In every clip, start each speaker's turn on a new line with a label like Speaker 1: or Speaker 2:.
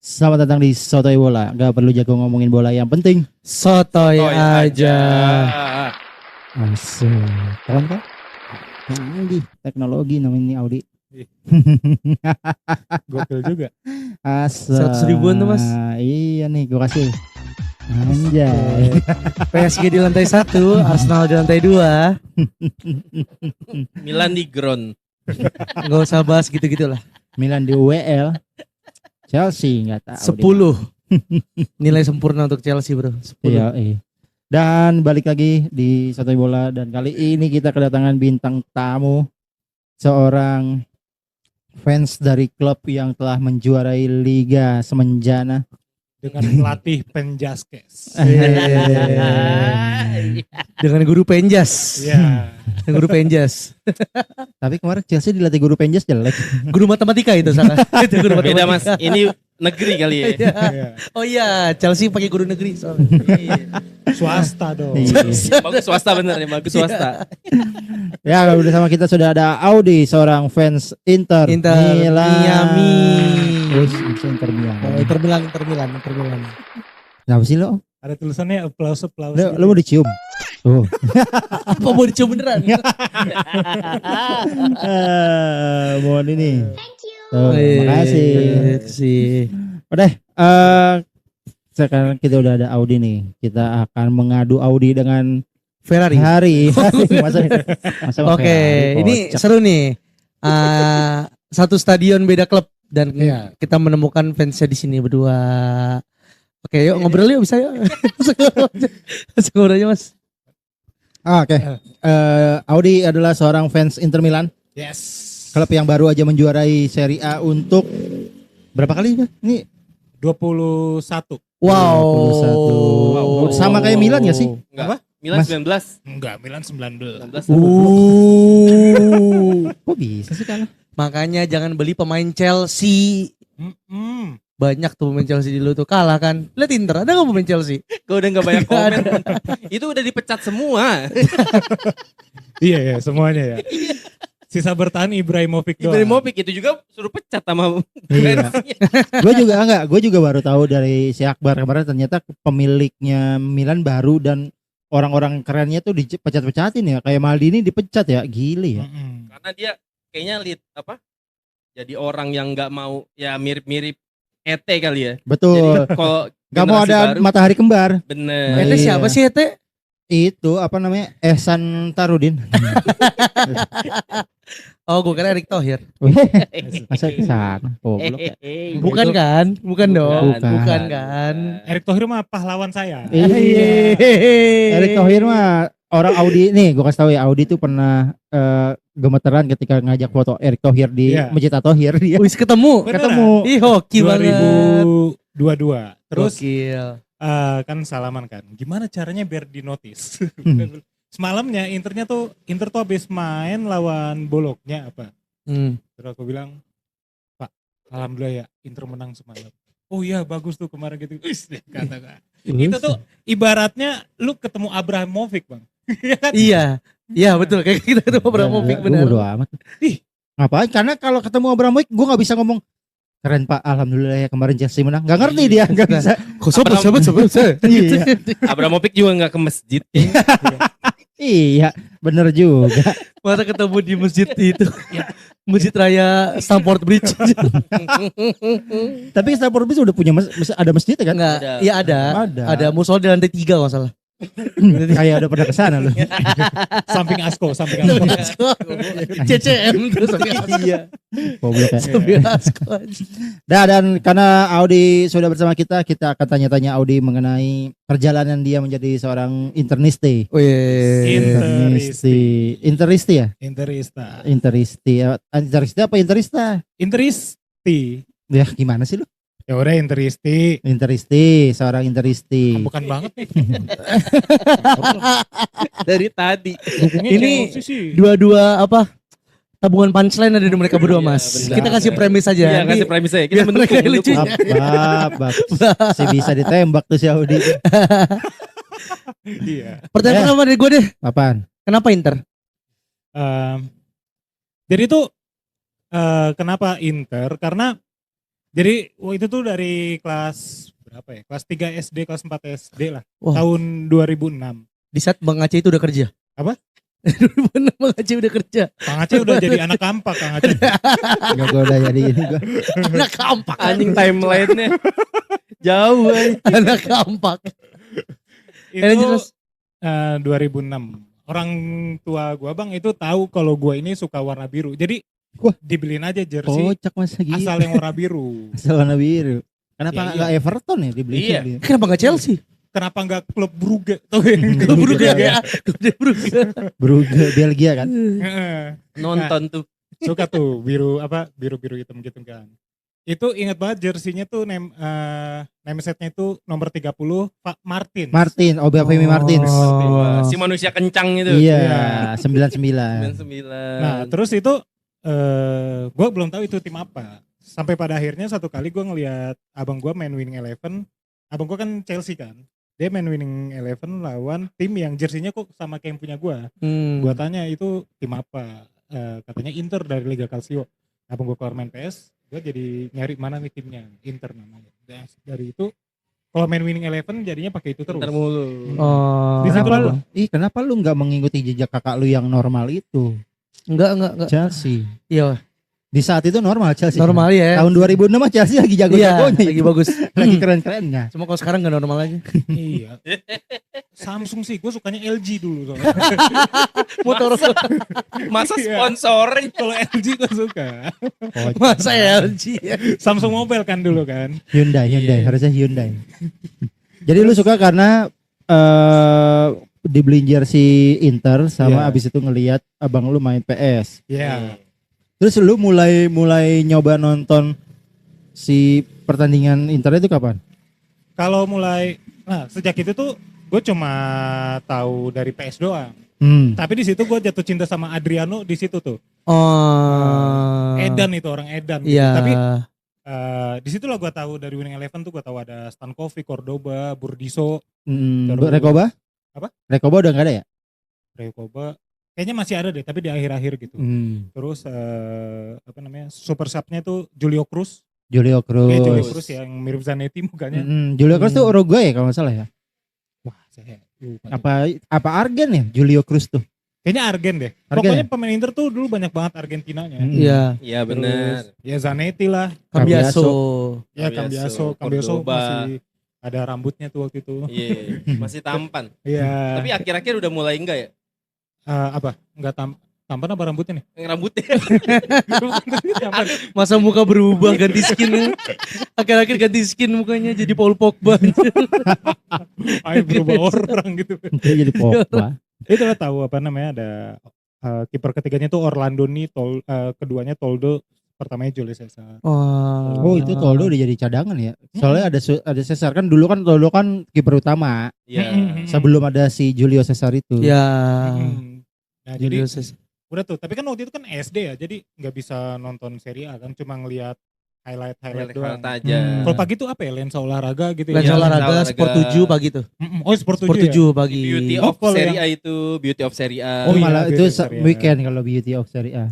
Speaker 1: Selamat datang di Sotoy Bola. Gak perlu jago ngomongin bola, yang penting
Speaker 2: Sotoy aja.
Speaker 1: Asik. Keren kan? Canggih teknologi namanya ini Audi.
Speaker 3: Gokil juga.
Speaker 1: Asik.
Speaker 2: 100 ribuan tuh, Mas.
Speaker 1: Iya nih, gue kasih. Anjay.
Speaker 2: PSG di lantai 1, Arsenal di lantai 2.
Speaker 4: Milan di ground.
Speaker 2: Gak usah bahas gitu-gitulah.
Speaker 1: Milan di WL. Chelsea nggak tahu.
Speaker 2: 10 nilai sempurna untuk Chelsea, bro. 10.
Speaker 1: Iya. Dan balik lagi di Sotoy Bola, dan kali ini kita kedatangan bintang tamu, seorang fans dari klub yang telah menjuarai Liga Semenjana
Speaker 3: Dengan pelatih Penjaskes.
Speaker 2: Dengan guru Penjas.
Speaker 3: Iya.
Speaker 2: Dengan guru Penjas.
Speaker 1: Tapi kemarin Chelsea dilatih guru Penjas jelek.
Speaker 2: Guru matematika itu salah. Itu guru matematika.
Speaker 4: Beda Mas, ini negeri kali ya.
Speaker 2: Iya.
Speaker 3: Iya.
Speaker 2: Oh iya, Chelsea pakai guru negeri soalnya.
Speaker 3: Swasta dong.
Speaker 1: Iya.
Speaker 4: Bagus swasta bener ya, bagus swasta.
Speaker 1: Ya, udah sama kita sudah ada Audi, seorang fans Inter
Speaker 2: Miami.
Speaker 1: Wih, Inter Miami.
Speaker 2: Inter Milan.
Speaker 1: Kenapa sih lo?
Speaker 3: Ada tulisannya applause.
Speaker 1: Lo mau dicium? Tuh.
Speaker 2: Apa mau dicium beneran?
Speaker 1: Mohon ini. Tuh,
Speaker 2: Terima
Speaker 1: makasih. Udah, sekarang kita udah ada Audi nih. Kita akan mengadu Audi dengan
Speaker 2: Ferrari.
Speaker 1: Masa
Speaker 2: Oke,
Speaker 1: Ferrari,
Speaker 2: ini
Speaker 1: kocak.
Speaker 2: seru nih. Satu stadion beda klub dan
Speaker 3: Iya.
Speaker 2: kita menemukan fansnya di sini berdua. Oke, yuk ngobrol yuk, bisa yuk. Masuk ngobrol aja, Mas.
Speaker 1: Oke. Audi adalah seorang fans Inter Milan,
Speaker 3: Yes.
Speaker 1: klub yang baru aja menjuarai Serie A untuk berapa kali? Ini
Speaker 3: 21.
Speaker 2: Wow.
Speaker 1: 21. Sama kayak Milan gak sih?
Speaker 4: Enggak.
Speaker 3: Apa?
Speaker 4: Milan
Speaker 1: Mas-
Speaker 4: 19.
Speaker 3: Enggak, Milan 19.
Speaker 4: 19.
Speaker 1: Kok bisa sih kalah?
Speaker 2: Makanya jangan beli pemain Chelsea. Banyak tuh pemain Chelsea di lu tuh kalah kan. Lihat Inter, ada nggak pemain Chelsea?
Speaker 4: Gue udah gak banyak komen. Itu udah dipecat semua.
Speaker 3: Iya, semuanya ya. Sisa bertahan Ibrahimovic doang.
Speaker 4: Ibrahimovic itu juga suruh pecat sama
Speaker 3: Iya.
Speaker 4: fansnya.
Speaker 1: Gue juga baru tahu dari si Akbar kemarin, ternyata pemiliknya Milan baru dan orang-orang kerennya tuh dipecat-pecatin ya, kayak Maldini dipecat ya, gile ya.
Speaker 4: Karena dia kayaknya jadi orang yang nggak mau, ya mirip-mirip ET kali ya.
Speaker 1: Betul.
Speaker 4: Kalau
Speaker 1: Gak mau
Speaker 4: generasi
Speaker 1: ada
Speaker 4: baru,
Speaker 1: matahari kembar.
Speaker 4: bener.
Speaker 2: Ete
Speaker 1: Iya.
Speaker 2: siapa sih Ete?
Speaker 1: Itu apa namanya? Ehsan Tarudin.
Speaker 2: Oh, gue kira Erick Thohir.
Speaker 1: Masa ke sana? Goblok ya.
Speaker 2: Bukan kan? Bukan dong.
Speaker 1: Bukan.
Speaker 2: Bukan kan?
Speaker 3: Erick Thohir mah pahlawan saya.
Speaker 1: Iya. Erick Thohir mah orang Audi nih, gue kasih tahu ya, Audi tuh pernah gemeteran ketika ngajak foto Erick Thohir di
Speaker 3: Iya.
Speaker 1: Masjid At-Thohir dia.
Speaker 2: Wis ketemu.
Speaker 3: Beneran?
Speaker 1: Ketemu.
Speaker 2: Ih, hoki banget.
Speaker 3: 2022. Terus
Speaker 2: Gokil.
Speaker 3: kan salaman kan. Gimana caranya biar di notice?
Speaker 1: Hmm.
Speaker 3: Semalamnya Inter tuh habis main lawan Bologna apa? Terus aku bilang, Pak, alhamdulillah ya Inter menang semalam. Oh iya bagus tuh kemarin gitu. Wis deh kata. Itu tuh ibaratnya lu ketemu Abramovich, Bang. Iya kan?
Speaker 2: Iya. Iya betul, kayak kita ketemu Abramovich
Speaker 1: Gue
Speaker 2: benar.
Speaker 1: bodo amat.
Speaker 3: Ih.
Speaker 1: Ngapain? Karena kalau ketemu Abramovich gue gak bisa ngomong keren Pak, alhamdulillah ya kemarin Chelsea menang. Gak ngerti dia, gak bisa.
Speaker 2: Kok sobat.
Speaker 1: Iya.
Speaker 4: Abramovich juga nggak ke masjid.
Speaker 1: Iya, bener juga.
Speaker 2: Masa ketemu di masjid itu. Masjid Raya Stamford Bridge.
Speaker 1: Tapi Stamford Bridge udah punya ada masjid kan?
Speaker 2: Enggak,
Speaker 4: Ada.
Speaker 2: iya ada.
Speaker 1: Ada.
Speaker 2: Musola di lantai 3 kalau salah.
Speaker 1: Kayak udah pernah kesana loh.
Speaker 3: Samping Asko.
Speaker 2: CCM terus iya.
Speaker 1: Goblok ya.
Speaker 2: Samping Asko.
Speaker 1: Dan karena Audi sudah bersama kita akan tanya-tanya Audi mengenai perjalanan dia menjadi seorang internisti. Interisti ya?
Speaker 3: Interista.
Speaker 1: Interisti apa interista?
Speaker 3: Interisti.
Speaker 1: Ya gimana sih lu?
Speaker 3: Ya udah Interisti.
Speaker 1: Interisti, seorang interisti.
Speaker 3: Bukan banget nih.
Speaker 4: Dari tadi.
Speaker 2: Ini
Speaker 3: Chelsea sih.
Speaker 2: Dua-dua apa? Tabungan punchline ada di mereka berdua, Mas.
Speaker 4: benar.
Speaker 2: Kita kasih premis aja.
Speaker 4: Iya, kasih premis aja. Kita
Speaker 2: biar mereka
Speaker 4: mendukung.
Speaker 2: lucu.
Speaker 1: Bab. Si bisa ditembak tuh si Audi.
Speaker 3: Iya.
Speaker 2: Pertanyaan pertama dari gue deh.
Speaker 1: Apaan?
Speaker 2: Kenapa Inter?
Speaker 3: Jadi tuh kenapa Inter? Karena Jadi itu tuh dari kelas berapa ya? Kelas 3 SD, kelas 4 SD lah.
Speaker 2: Wah.
Speaker 3: Tahun 2006.
Speaker 2: Di saat Bang Aceh itu udah kerja.
Speaker 3: Apa?
Speaker 2: 2006 Bang Aceh udah kerja.
Speaker 3: Kang Aceh udah jadi anak kampak Kang Aceh.
Speaker 1: Enggak, gue udah jadi ini gue.
Speaker 2: Anak kampak.
Speaker 4: Anjing timeline-nya jauh anjing.
Speaker 2: Anak kampak.
Speaker 3: Itu 2006. Orang tua gua Bang itu tahu kalau gua ini suka warna biru. Jadi
Speaker 1: Wah.
Speaker 3: dibeliin aja jersey
Speaker 1: Kocak masa gitu.
Speaker 3: asal yang warna biru.
Speaker 1: Asal warna biru. Kenapa
Speaker 3: Iya,
Speaker 1: enggak Everton ya dibeli?
Speaker 4: Iya.
Speaker 1: dia?
Speaker 2: Kenapa gak Chelsea?
Speaker 3: Kenapa enggak klub Brugge? Tuh yang
Speaker 2: Klub Brugge
Speaker 3: Brugge.
Speaker 2: ya. Klub Brugge.
Speaker 1: Brugge Belgia kan?
Speaker 3: Heeh.
Speaker 4: Nonton tuh.
Speaker 3: Suka tuh biru biru hitam gitu kan. Itu ingat banget jersinya tuh name setnya itu nomor 30 Pak Martin.
Speaker 1: Martin, Obafemi Martins.
Speaker 2: Oh.
Speaker 4: Si manusia kencang itu.
Speaker 1: Iya, 99.
Speaker 4: 99.
Speaker 3: Nah, terus itu gue belum tahu itu tim apa. Sampai pada akhirnya satu kali gue ngelihat abang gue main Winning Eleven. Abang gue kan Chelsea kan. Dia main Winning Eleven lawan tim yang jersinya kok sama kayak yang punya gue. Gue tanya itu tim apa? Katanya Inter dari Liga Calcio. Abang gue keluar main PS. Gue jadi nyari mana nih timnya. Inter namanya. Dan dari itu kalau main Winning Eleven jadinya pakai itu terus.
Speaker 4: Ntar mulu.
Speaker 2: Oh.
Speaker 3: Di situ
Speaker 1: Kenapa lu?
Speaker 3: Bang.
Speaker 1: Kenapa lu nggak mengikuti jejak kakak lu yang normal itu?
Speaker 2: Enggak.
Speaker 1: Chelsea.
Speaker 2: Iya,
Speaker 1: Di saat itu normal Chelsea.
Speaker 2: normal ya.
Speaker 1: Tahun 2006 mah Chelsea lagi
Speaker 2: Iya,
Speaker 1: jago-jagonya.
Speaker 2: lagi bagus.
Speaker 1: Lagi keren-kerennya.
Speaker 2: Cuma kalau sekarang gak normal aja.
Speaker 3: Iya. Samsung sih, gue sukanya LG dulu soalnya.
Speaker 2: Motor
Speaker 4: Masa
Speaker 3: Iya.
Speaker 4: sponsorin?
Speaker 3: Kalau LG gue suka.
Speaker 2: masa LG ya.
Speaker 3: Samsung Mobile kan dulu kan.
Speaker 1: Hyundai,
Speaker 4: Iya.
Speaker 1: harusnya Hyundai. Jadi lu suka karena dibeliin jersey Inter sama
Speaker 3: Iya.
Speaker 1: abis itu ngelihat abang lu main PS.
Speaker 3: Iya.
Speaker 1: Terus lu mulai nyoba nonton si pertandingan Inter itu kapan?
Speaker 3: Kalau mulai, nah sejak itu tuh gue cuma tahu dari PS doang. Tapi di situ gue jatuh cinta sama Adriano di situ tuh.
Speaker 2: Oh.
Speaker 3: Edan itu orang Edan. Gitu.
Speaker 2: Iya.
Speaker 3: Tapi di situ lah gue tahu dari Winning Eleven tuh gue tahu ada Stankovic, Cordoba, Burdiso, Terus-
Speaker 1: Rekoba?
Speaker 3: Apa?
Speaker 1: Rekoba udah nggak ada ya?
Speaker 3: Rekoba. Kayaknya masih ada deh, tapi di akhir-akhir gitu. Terus apa namanya? Super sub-nya tuh Julio Cruz.
Speaker 1: Julio Cruz.
Speaker 3: Iya, Julio Cruz yang mirip Zanetti mukanya.
Speaker 1: Julio Cruz tuh Uruguay ya kalau nggak salah ya.
Speaker 3: Wah, saya lupa.
Speaker 1: Apa Argen ya Julio Cruz tuh?
Speaker 3: Kayaknya Argen deh.
Speaker 1: Argen
Speaker 3: Pokoknya
Speaker 1: ya?
Speaker 3: pemain Inter tuh dulu banyak banget Argentinanya.
Speaker 2: Iya.
Speaker 4: Iya benar.
Speaker 3: Terus, ya Zanetti lah.
Speaker 2: Cambiaso.
Speaker 3: Ya
Speaker 4: Cambiaso,
Speaker 3: Cambiaso
Speaker 4: Cordoba.
Speaker 3: masih ada rambutnya tuh waktu itu.
Speaker 4: Iya, masih tampan.
Speaker 3: Iya.
Speaker 4: Tapi akhir-akhir udah mulai enggak ya?
Speaker 3: Apa? Enggak tampan apa rambutnya nih?
Speaker 4: Yang rambutnya.
Speaker 3: Tampan.
Speaker 2: Masa muka berubah ganti skin. Akhir-akhir ganti skin mukanya jadi Paul Pogba.
Speaker 3: Ayo berubah orang gitu.
Speaker 1: Dia jadi Pogba.
Speaker 3: Itu lah tahu apa namanya ada kiper ketiganya tuh Orlando nih, keduanya Toldo, pertamanya Julio Cesar.
Speaker 1: Oh itu Toldo udah jadi cadangan ya. Soalnya ada Cesar kan dulu kan Toldo kan kiper utama.
Speaker 4: Iya.
Speaker 1: Sebelum ada si Julio Cesar itu.
Speaker 2: Ya.
Speaker 3: Nah jadi
Speaker 2: Julio Cesar.
Speaker 3: udah tuh, tapi kan waktu itu kan SD ya, jadi nggak bisa nonton Serie A kan, cuma ngelihat highlight doang.
Speaker 4: aja.
Speaker 3: Kalau pagi tuh apa ya, lensa olahraga gitu ya?
Speaker 2: Lensa
Speaker 4: Iya,
Speaker 2: olahraga
Speaker 4: olahraga.
Speaker 2: Sport 7 pagi tuh.
Speaker 3: Oh Sport 7
Speaker 2: Sport
Speaker 3: ya?
Speaker 2: 7 pagi.
Speaker 4: Beauty
Speaker 3: Oh,
Speaker 4: of
Speaker 3: kalau
Speaker 4: Serie A itu, Beauty of Serie A.
Speaker 1: Oh,
Speaker 3: iya,
Speaker 1: malah
Speaker 3: Beauty
Speaker 1: itu
Speaker 3: of Serie A.
Speaker 1: weekend kalau Beauty of Serie A.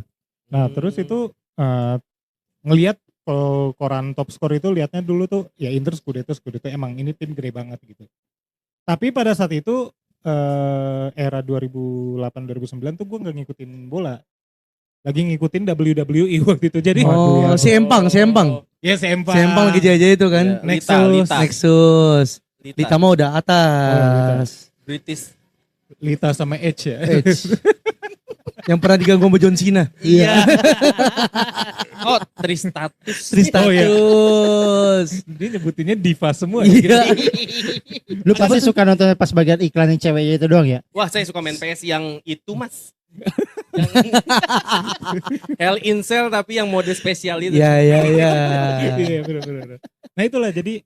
Speaker 3: Nah terus itu ngelihat kalau koran top score itu lihatnya dulu tuh ya Inter Scudetto emang ini tim gede banget gitu. Tapi pada saat itu era 2008-2009 tuh gue nggak ngikutin bola. Lagi ngikutin WWE waktu itu. Jadi
Speaker 2: Oh, si Empang.
Speaker 3: ya Empang.
Speaker 2: Si Empang lagi jajah itu kan.
Speaker 4: Iya,
Speaker 3: Nexus.
Speaker 4: Lita.
Speaker 2: Nexus. Lita mah udah atas.
Speaker 4: British.
Speaker 3: Lita sama Edge ya.
Speaker 2: Edge. Yang pernah diganggu sama John Cena.
Speaker 4: Iya. Oh, Tristatus.
Speaker 2: Tristatus.
Speaker 3: Oh, iya. Dia nyebutinnya diva semua.
Speaker 2: Iya.
Speaker 1: Lu pasti suka nonton pas bagian iklan yang ceweknya itu doang ya?
Speaker 4: Wah, saya suka main PS yang itu, Mas. Yang Hell in Cell tapi yang mode spesial itu.
Speaker 2: Iya.
Speaker 3: Iya benar. Nah itulah jadi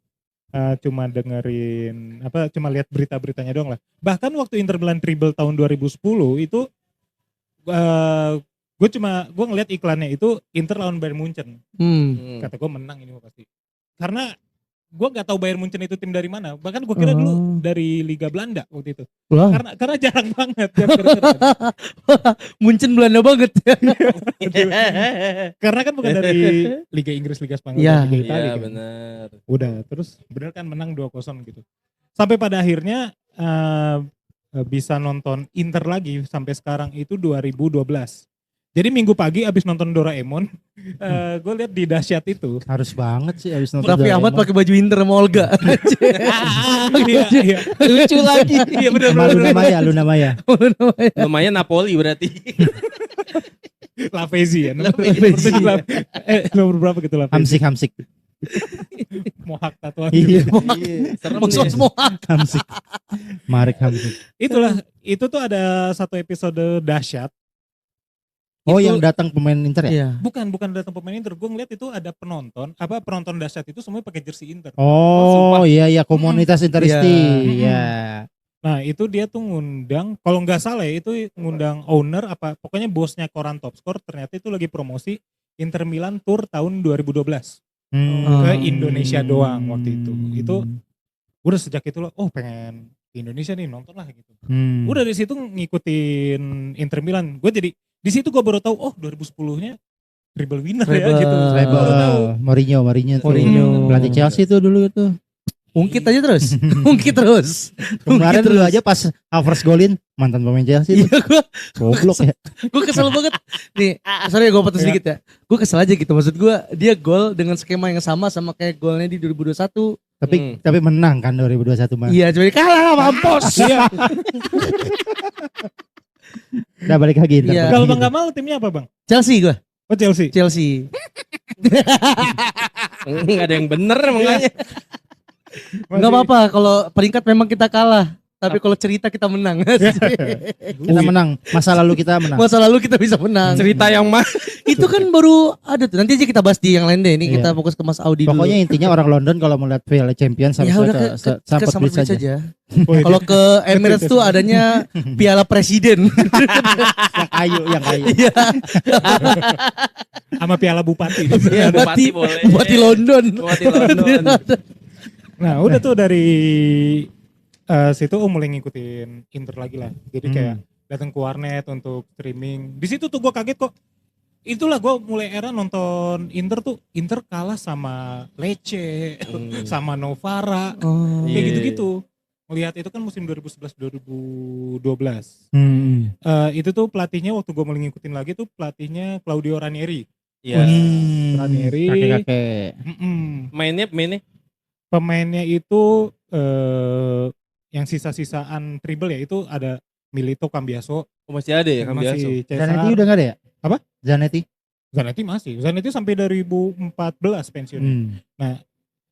Speaker 3: cuma dengerin cuma lihat berita-beritanya doang lah. Bahkan waktu Inter Milan treble tahun 2010 itu gue ngeliat iklannya itu Inter lawan Bayern Munchen.
Speaker 2: Hmm.
Speaker 3: Kata gue menang ini pasti. Karena gue nggak tahu Bayern Munchen itu tim dari mana. Bahkan gue kira dulu dari Liga Belanda waktu itu.
Speaker 1: Wah.
Speaker 3: Karena jarang banget. Yang keren-keren.
Speaker 2: Munchen Belanda banget.
Speaker 3: Karena kan bukan dari Liga Inggris, Liga Spanyol,
Speaker 2: Iya.
Speaker 3: dan Liga Italia
Speaker 4: Iya
Speaker 3: kan.
Speaker 4: benar.
Speaker 3: Udah, terus bener kan menang 2-0 gitu. Sampai pada akhirnya bisa nonton Inter lagi sampai sekarang itu 2012. Jadi minggu pagi abis nonton Doraemon, gue lihat di Dahsyat itu.
Speaker 1: Harus banget sih habis nonton.
Speaker 2: Raffi Ahmad pakai baju Inter sama Olga.
Speaker 3: Iya, iya.
Speaker 2: Lucu lagi.
Speaker 3: Iya bener
Speaker 1: Sama Luna Maya, Luna Maya.
Speaker 4: Lumayan Napoli berarti.
Speaker 3: Lavezzi ya.
Speaker 2: Lavezzi.
Speaker 3: Nomor berapa gitu Lavezzi?
Speaker 1: Hamsik.
Speaker 3: Mohak tatuan.
Speaker 1: Iya.
Speaker 4: Serem
Speaker 2: Maksud
Speaker 4: nih.
Speaker 2: semua.
Speaker 1: Hamsik. Marek Hamsik.
Speaker 3: Itulah, itu tuh ada satu episode Dahsyat.
Speaker 1: Oh,
Speaker 3: Itu-
Speaker 1: yang datang pemain Inter ya?
Speaker 2: Iya.
Speaker 3: Bukan datang pemain Inter. Gue ngeliat itu ada penonton Dahsyat itu semuanya pakai jersey Inter.
Speaker 1: Oh, iya komunitas Interisti. Iya.
Speaker 3: Nah itu dia tuh ngundang, kalau nggak salah ya itu ngundang owner apa, pokoknya bosnya koran Top Score, ternyata itu lagi promosi Inter Milan Tour tahun 2012 ke Indonesia doang waktu itu. Itu udah sejak itu loh, pengen ke Indonesia nih nonton lah gitu. Udah dari situ ngikutin Inter Milan. Gue jadi di situ gue baru tahu 2010-nya triple winner ya
Speaker 2: Treble.
Speaker 3: gitu.
Speaker 1: Treble.
Speaker 3: Baru tahu.
Speaker 1: Mourinho tuh.
Speaker 2: Mourinho.
Speaker 1: Pelatih Chelsea tuh dulu tuh.
Speaker 2: Ungkit aja terus. Ungkit terus.
Speaker 1: Kemarin
Speaker 2: Ungkit
Speaker 1: dulu aja pas Havertz golin mantan pemain Chelsea
Speaker 2: Iya,
Speaker 1: tuh. Goblok ya.
Speaker 2: gue kesel banget. Nih, sorry gue potong sedikit ya. Gue kesel aja gitu. Maksud gue dia gol dengan skema yang sama kayak golnya di 2021.
Speaker 1: Tapi menang kan 2021 mah.
Speaker 2: Iya, cuma kalah mampus.
Speaker 3: Iya.
Speaker 1: Udah balik lagi Inter.
Speaker 2: Iya.
Speaker 1: balik
Speaker 3: Kalau
Speaker 1: lagi.
Speaker 3: Bang Gamal timnya apa Bang?
Speaker 2: Chelsea gue.
Speaker 3: Oh Chelsea.
Speaker 2: Chelsea.
Speaker 4: Nggak ada yang bener makanya.
Speaker 2: Enggak apa-apa kalau peringkat memang kita kalah. Tapi kalau cerita kita menang.
Speaker 1: Kita menang. Masa lalu kita menang.
Speaker 2: Masa lalu kita bisa menang.
Speaker 4: Cerita yang mah.
Speaker 2: Itu kan baru ada tuh. Nanti aja kita bahas di yang lain deh. Ini
Speaker 1: Iya.
Speaker 2: kita fokus ke Mas Audi dulu.
Speaker 1: Pokoknya intinya orang London kalau melihat Piala Champions
Speaker 2: ya
Speaker 1: harusnya
Speaker 2: udah ke
Speaker 1: Stamford
Speaker 2: Stamford
Speaker 1: Bridge
Speaker 2: Bridge
Speaker 1: aja.
Speaker 2: aja.
Speaker 3: Oh, itu.
Speaker 2: Kalau ke Emirates tuh adanya Piala Presiden.
Speaker 1: Yang kayu.
Speaker 2: Iya.
Speaker 3: Sama Piala Bupati.
Speaker 2: Iya,
Speaker 4: Bupati boleh.
Speaker 2: Bupati London.
Speaker 4: Bupati London.
Speaker 3: Nah udah tuh dari situ mulai ngikutin Inter lagi lah. Jadi kayak datang ke warnet untuk streaming. Di situ tuh gue kaget kok. Itulah gue mulai era nonton Inter tuh. Inter kalah sama Lecce, sama Novara,
Speaker 2: Oh.
Speaker 3: kayak
Speaker 4: Iya.
Speaker 3: gitu-gitu. Melihat itu kan musim 2011-2012. Itu tuh pelatihnya waktu gue mulai ngikutin lagi tuh pelatihnya Claudio Ranieri.
Speaker 4: Iya.
Speaker 3: Ranieri.
Speaker 1: Kakek-kakek.
Speaker 4: Mainnya.
Speaker 3: Pemainnya itu yang sisa-sisaan treble ya itu ada Milito, Cambiaso,
Speaker 4: Oh, masih ada ya kan biasa.
Speaker 3: masih
Speaker 1: Zanetti
Speaker 3: Cesar.
Speaker 1: udah gak ada ya?
Speaker 3: Apa?
Speaker 1: Zanetti.
Speaker 3: Zanetti masih. Zanetti sampai 2014 pensiun.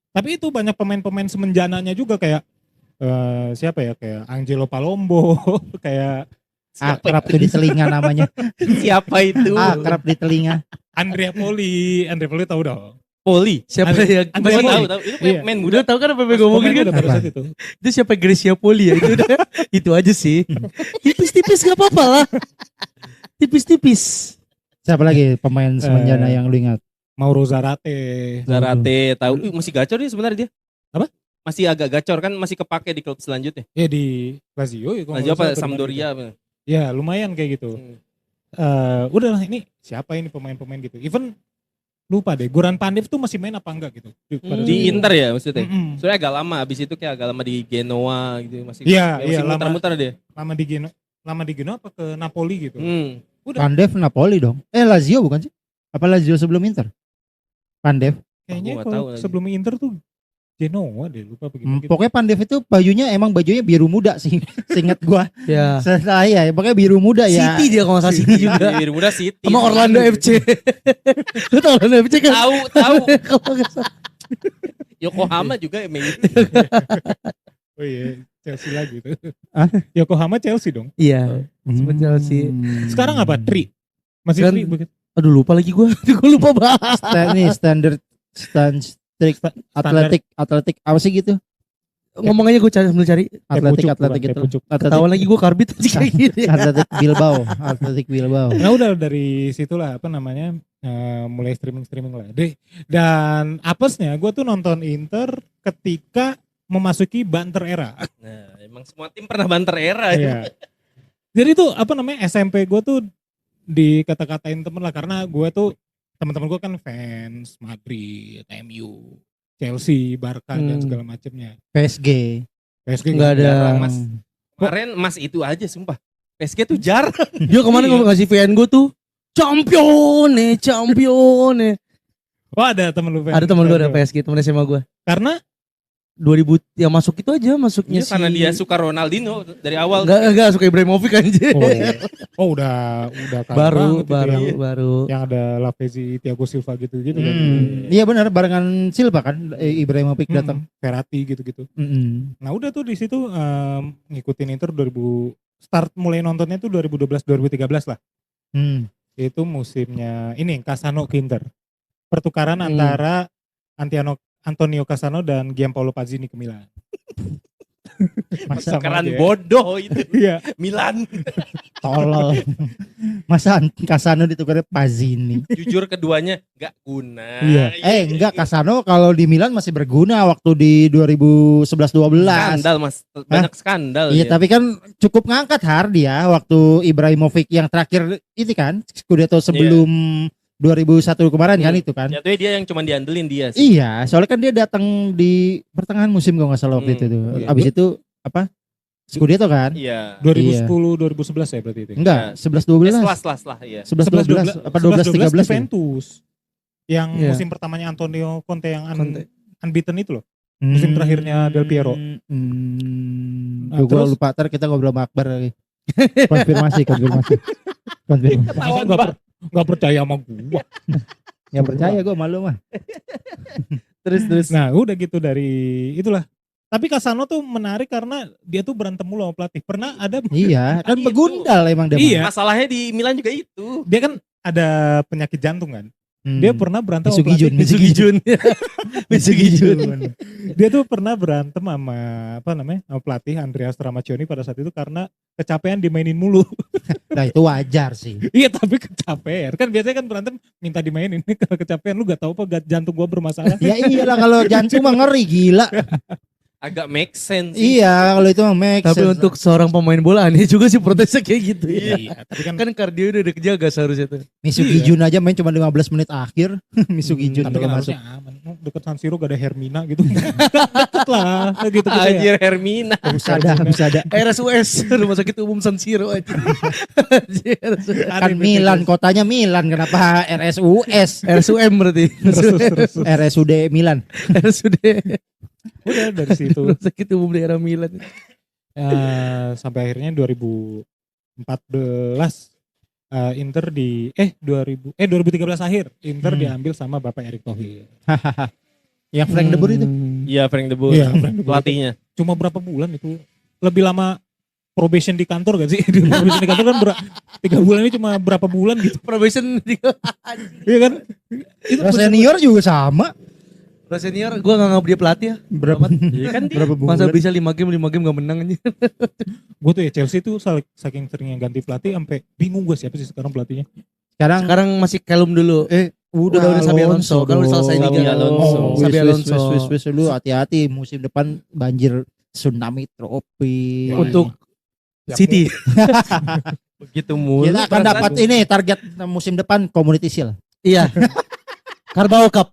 Speaker 3: Tapi itu banyak pemain-pemain semenjananya juga kayak siapa ya, kayak Angelo Palombo, kayak
Speaker 1: Akrab tuh di telinga namanya.
Speaker 4: Siapa itu?
Speaker 1: Akrab di telinga.
Speaker 3: Andrea Poli tahu dong.
Speaker 4: Poli.
Speaker 2: Siapa
Speaker 3: Andre-
Speaker 2: yang
Speaker 3: Andre
Speaker 4: Gue
Speaker 3: Poli.
Speaker 4: tahu. Itu
Speaker 3: Iya.
Speaker 4: main
Speaker 2: Udah
Speaker 4: muda.
Speaker 2: tahu kan apa yang gue ngomongin kan?
Speaker 3: Pemainnya udah pada saat itu.
Speaker 2: Itu siapa Gracia Poli ya? Itu udah itu aja sih. Tipis-tipis gak apa-apa lah. Tipis-tipis.
Speaker 1: Siapa lagi pemain semenjana yang lu ingat?
Speaker 3: Mauro Zarate.
Speaker 4: Zarate tahu. Masih gacor dia sebenarnya dia.
Speaker 3: Apa?
Speaker 4: Masih agak gacor kan masih kepake di klub selanjutnya.
Speaker 3: Ya di Lazio ya. kalau
Speaker 4: Lazio
Speaker 3: nggak salah,
Speaker 4: apa
Speaker 3: atau di mana
Speaker 4: Sampdoria.
Speaker 3: gitu. Ya lumayan kayak gitu. Udahlah ini siapa ini pemain-pemain gitu. Even lupa deh. Goran Pandev tuh masih main apa enggak gitu.
Speaker 4: Di Inter ya maksudnya.
Speaker 3: Mm-mm.
Speaker 4: Soalnya agak lama, abis itu kayak agak lama di Genoa gitu masih.
Speaker 3: Iya,
Speaker 4: masih
Speaker 3: lama.
Speaker 4: muter-muter dia.
Speaker 3: Lama di Genoa apa ke Napoli gitu. Udah.
Speaker 1: Pandev Napoli dong. Lazio bukan sih? Apa Lazio sebelum Inter? Pandev.
Speaker 3: Kayaknya
Speaker 4: Aku nggak tahu
Speaker 3: kalau
Speaker 4: lagi.
Speaker 3: sebelum Inter tuh Genoa deh, lupa begitu.
Speaker 1: Pokoknya Pandev itu bajunya biru muda sih. Seingat gua.
Speaker 2: Ya.
Speaker 1: Setelah ya, pokoknya biru muda ya.
Speaker 2: City dia kalau nggak salah City juga.
Speaker 4: Biru muda City.
Speaker 2: Sama Orlando FC. Lu tau Orlando FC kan?
Speaker 4: Tahu.
Speaker 2: Kalau nggak salah.
Speaker 4: Yokohama juga ya main.
Speaker 3: Oh iya, Chelsea lagi tuh.
Speaker 1: Hah?
Speaker 3: Yokohama Chelsea dong.
Speaker 2: Iya. Sempat Chelsea.
Speaker 3: Sekarang apa? Tri. Masih
Speaker 2: Kan-
Speaker 3: Tri begitu.
Speaker 2: Aduh lupa lagi gue. Gue lupa banget.
Speaker 1: Standard atletik apa sih gitu?
Speaker 2: Ngomong aja gue sambil cari.
Speaker 1: Atletik gitu.
Speaker 2: Ketahuan lagi gue karbit aja kayak gini.
Speaker 1: Atletik Bilbao.
Speaker 3: Nah udah dari situlah apa namanya mulai streaming lah. Dan apesnya gue tuh nonton Inter ketika memasuki banter era.
Speaker 4: Nah, emang semua tim pernah banter era.
Speaker 3: Iya. Jadi tuh SMP gue tuh dikata-katain temen lah karena gue tuh teman-teman gue kan fans Madrid, MU, Chelsea, Barca dan segala macamnya.
Speaker 1: PSG.
Speaker 3: PSG
Speaker 2: Nggak ada.
Speaker 4: Jarang, Mas. Kemarin Mas itu aja sumpah. PSG tuh jarang.
Speaker 2: Dia kemarin ngomong ngasih VN gue tuh champion nih.
Speaker 3: Oh ada temen lu fans.
Speaker 2: Ada temen gue ada PSG, temen SMA gue.
Speaker 3: Karena
Speaker 2: 2000 ya masuk itu aja masuknya
Speaker 4: Iya, karena dia suka Ronaldinho dari awal.
Speaker 2: Enggak suka Ibrahimovic anjir.
Speaker 3: udah
Speaker 2: baru
Speaker 3: banget itu
Speaker 2: baru.
Speaker 3: yang ada Lavezzi, Thiago Silva gitu-gitu kan.
Speaker 1: Iya benar, barengan Silva kan Ibrahimovic datang.
Speaker 3: Verratti gitu-gitu.
Speaker 1: Mm-mm.
Speaker 3: Nah udah tuh di situ ngikutin Inter 2000 start mulai nontonnya tuh 2012 2013 lah.
Speaker 1: Hmm.
Speaker 3: Itu musimnya ini Cassano ke Inter. Pertukaran antara Antonio Cassano dan Gianpaolo Pazzini ke Milan. Masa
Speaker 4: Keren
Speaker 3: aja ya.
Speaker 4: bodoh itu.
Speaker 3: Iya.
Speaker 4: Milan.
Speaker 1: Tolol. Masa Casano ditukarnya Pazzini.
Speaker 4: Jujur keduanya nggak guna.
Speaker 3: Iya.
Speaker 1: Enggak, Casano kalau di Milan masih berguna waktu di 2011-12.
Speaker 4: Skandal Mas. Banyak skandal.
Speaker 1: Iya,
Speaker 4: ya.
Speaker 1: tapi kan cukup ngangkat Hardi ya waktu Ibrahimovic yang terakhir itu kan Scudetto sebelum 2001 kemarin kan itu kan.
Speaker 4: Jatuhnya dia yang cuma diandelin dia sih.
Speaker 1: Iya, soalnya kan dia datang di pertengahan musim kalau nggak salah waktu itu tuh.
Speaker 3: Iya.
Speaker 1: Abis itu apa? Scudetto kan?
Speaker 4: Iya.
Speaker 3: 2010 2011 ya berarti itu.
Speaker 1: Enggak, 11-12.
Speaker 4: Setelah iya.
Speaker 1: 11-12 apa 12-13 ya?
Speaker 3: Juventus. Yang
Speaker 2: Iya.
Speaker 3: musim pertamanya Antonio Conte yang
Speaker 2: Conte.
Speaker 3: unbeaten itu loh. Musim terakhirnya Del Piero. Nah,
Speaker 1: Gue
Speaker 3: terus-
Speaker 1: lupa, ntar kita ngobrol sama Akbar lagi. Konfirmasi.
Speaker 3: Masa nggak percaya sama gua.
Speaker 1: Gak percaya gue malu mah.
Speaker 2: Terus.
Speaker 3: Nah udah gitu dari itulah. Tapi Cassano tuh menarik karena dia tuh berantem mulu sama pelatih. Pernah ada
Speaker 1: Iya, kan
Speaker 4: Itu.
Speaker 1: begundal emang dia.
Speaker 3: Iya.
Speaker 4: Masalahnya di Milan juga itu.
Speaker 3: dia kan ada penyakit jantung kan.
Speaker 1: Hmm.
Speaker 3: Dia pernah berantem sama
Speaker 1: Misugi Jun,
Speaker 3: pelatih.
Speaker 1: Misugi Jun.
Speaker 2: Misugi Jun.
Speaker 3: Dia tuh pernah berantem sama sama pelatih Andreas Ramaccioni pada saat itu karena kecapean dimainin mulu.
Speaker 1: Nah itu wajar sih.
Speaker 3: Iya tapi kecapean. Kan biasanya kan berantem minta dimainin. Ini kalau kecapean lu gak tahu apa jantung gua bermasalah.
Speaker 1: Ya iyalah kalau jantung mah ngeri gila.
Speaker 4: Agak make sense sih.
Speaker 1: Iya kalau itu mah make
Speaker 2: Tapi
Speaker 1: sense.
Speaker 2: untuk seorang pemain bola aneh juga sih protesnya kayak gitu ya.
Speaker 3: Iya, tapi kan
Speaker 2: Kan kardio udah kejaga seharusnya tuh.
Speaker 1: Misugi Jun aja main cuma 15 menit akhir. Misugi Jun
Speaker 3: tapi
Speaker 1: belum
Speaker 3: kan
Speaker 1: masuk.
Speaker 3: harusnya aman. Deket San Siro gak ada Hermina gitu. Deket lah gitu ya.
Speaker 4: Anjir Hermina.
Speaker 1: Bisa ada.
Speaker 2: RSUS Rumah Sakit Umum San Siro aja.
Speaker 1: Kan Milan, kotanya Milan, kenapa RSUS?
Speaker 2: RSUM berarti.
Speaker 1: RSUD Milan.
Speaker 2: RSUD
Speaker 3: Udah dari situ
Speaker 2: Rumah Sakit Umum Daerah Milan.
Speaker 3: sampai akhirnya 2014 Inter di 2013 akhir Inter diambil sama Bapak Erick Thohir.
Speaker 1: Yang Frank de Boer itu.
Speaker 4: Iya Frank de Boer.
Speaker 3: Iya, Frank de Boer.
Speaker 4: Pelatihnya.
Speaker 3: Cuma berapa bulan itu? Lebih lama probation di kantor gak sih? Probation di kantor kan 3 bulan ini cuma berapa bulan gitu.
Speaker 2: Probation
Speaker 3: Iya kan? Itu
Speaker 1: Senior juga sama.
Speaker 2: senior gue gak nganggap dia pelatih ya.
Speaker 1: Berapa?
Speaker 4: Iya kan dia.
Speaker 1: Berapa bulan?
Speaker 2: Masa bisa 5 game gak menang aja.
Speaker 3: gue tuh ya Chelsea tuh saking seringnya ganti pelatih sampai bingung gue siapa sih sekarang pelatihnya.
Speaker 2: Sekarang masih Kalum dulu. Udah Xabi Alonso. Kan udah selesai
Speaker 4: Xabi
Speaker 2: liga.
Speaker 4: Alonso.
Speaker 2: Xabi Alonso.
Speaker 1: Wis lu hati-hati musim depan banjir tsunami tropi.
Speaker 2: Untuk City.
Speaker 4: Begitu mulu.
Speaker 1: Kita akan dapat ini target musim depan Community Shield.
Speaker 2: Iya. Carabao Cup.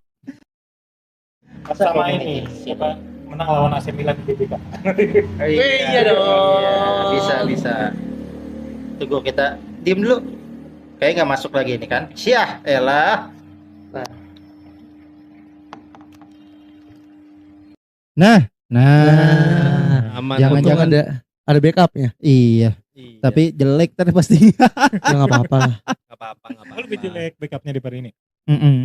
Speaker 3: Sama ini siapa menang lawan AC Milan di GBK.
Speaker 4: Iya dong.
Speaker 1: Bisa. Tunggu kita diem dulu. Kayaknya nggak masuk lagi ini kan. Syah, elah. Nah.
Speaker 4: Aman.
Speaker 1: Jangan-jangan
Speaker 2: ada backupnya.
Speaker 1: iya.
Speaker 4: Iya.
Speaker 1: Tapi jelek tadi pasti.
Speaker 2: Ya nggak apa-apa lah.
Speaker 4: Nggak apa-apa.
Speaker 3: Lebih jelek backupnya daripada ini.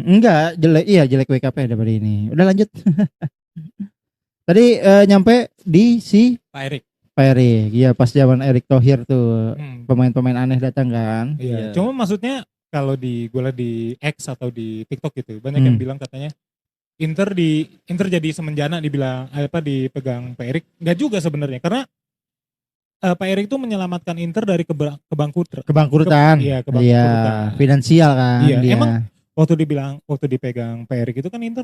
Speaker 1: Enggak, jelek. Iya, jelek wake up-nya daripada ini. Udah lanjut. Tadi nyampe di si
Speaker 3: Pak Erik.
Speaker 1: Pak Erik. Iya, pas zaman Erick Thohir tuh pemain-pemain aneh datang kan.
Speaker 3: Iya.
Speaker 4: Iya.
Speaker 3: Cuma maksudnya kalau gue liat di X atau di TikTok gitu banyak yang bilang katanya Inter jadi semenjana dibilang dipegang Pak Erik. Enggak juga sebenarnya karena Pak Erik itu menyelamatkan Inter dari
Speaker 1: Kebangkrutan.
Speaker 3: Iya, kebangkrutan.
Speaker 1: Finansial kan
Speaker 3: Iya,
Speaker 1: dia.
Speaker 3: emang waktu dipegang Pak Erik itu kan Inter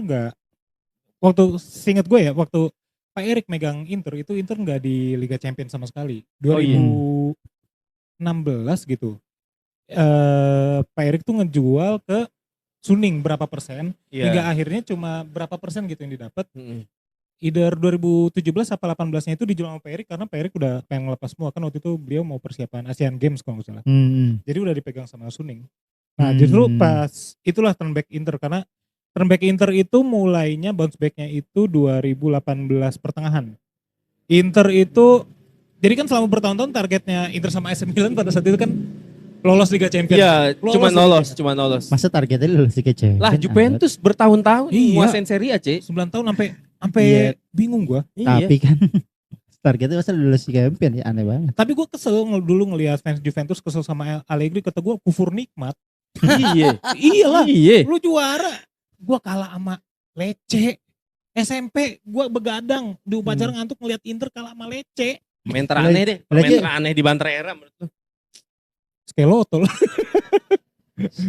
Speaker 3: waktu seingat gue ya, waktu Pak Erik megang Inter itu Inter nggak di Liga Champions sama sekali. 2016 gitu. Pak Erik tuh ngejual ke Suning berapa persen, hingga akhirnya cuma berapa persen gitu yang didapat. Either 2017 apa 18-nya itu dijual sama Pak Erik karena Pak Erik udah pengen ngelepas semua kan waktu itu beliau mau persiapan Asian Games kalau nggak salah. Jadi udah dipegang sama Suning. Nah justru pas itulah turn back Inter karena turn back Inter itu mulainya bounce back-nya itu 2018 pertengahan. Inter itu jadi kan selama bertahun-tahun targetnya Inter sama AC Milan pada saat itu kan lolos Liga Champions.
Speaker 4: Iya, cuma lolos.
Speaker 1: Masa targetnya lolos Liga Champions?
Speaker 4: Lah Juventus bertahun-tahun nguasain Serie A, C.
Speaker 3: 9 tahun sampai bingung gua.
Speaker 1: Tapi kan targetnya masa lolos Liga Champions ya, aneh banget.
Speaker 3: Tapi gua kesel dulu ngelihat fans Juventus kesel sama Allegri, kata gua kufur nikmat.
Speaker 4: Iya.
Speaker 3: Iyalah.
Speaker 4: Iya.
Speaker 3: Lu juara. Gua kalah sama Lecce. SMP gua begadang di upacara ngantuk ngelihat Inter kalah sama Lecce.
Speaker 4: Pemain teraneh deh. Pemain teraneh di Banter Era menurut lu.
Speaker 3: Skeloto.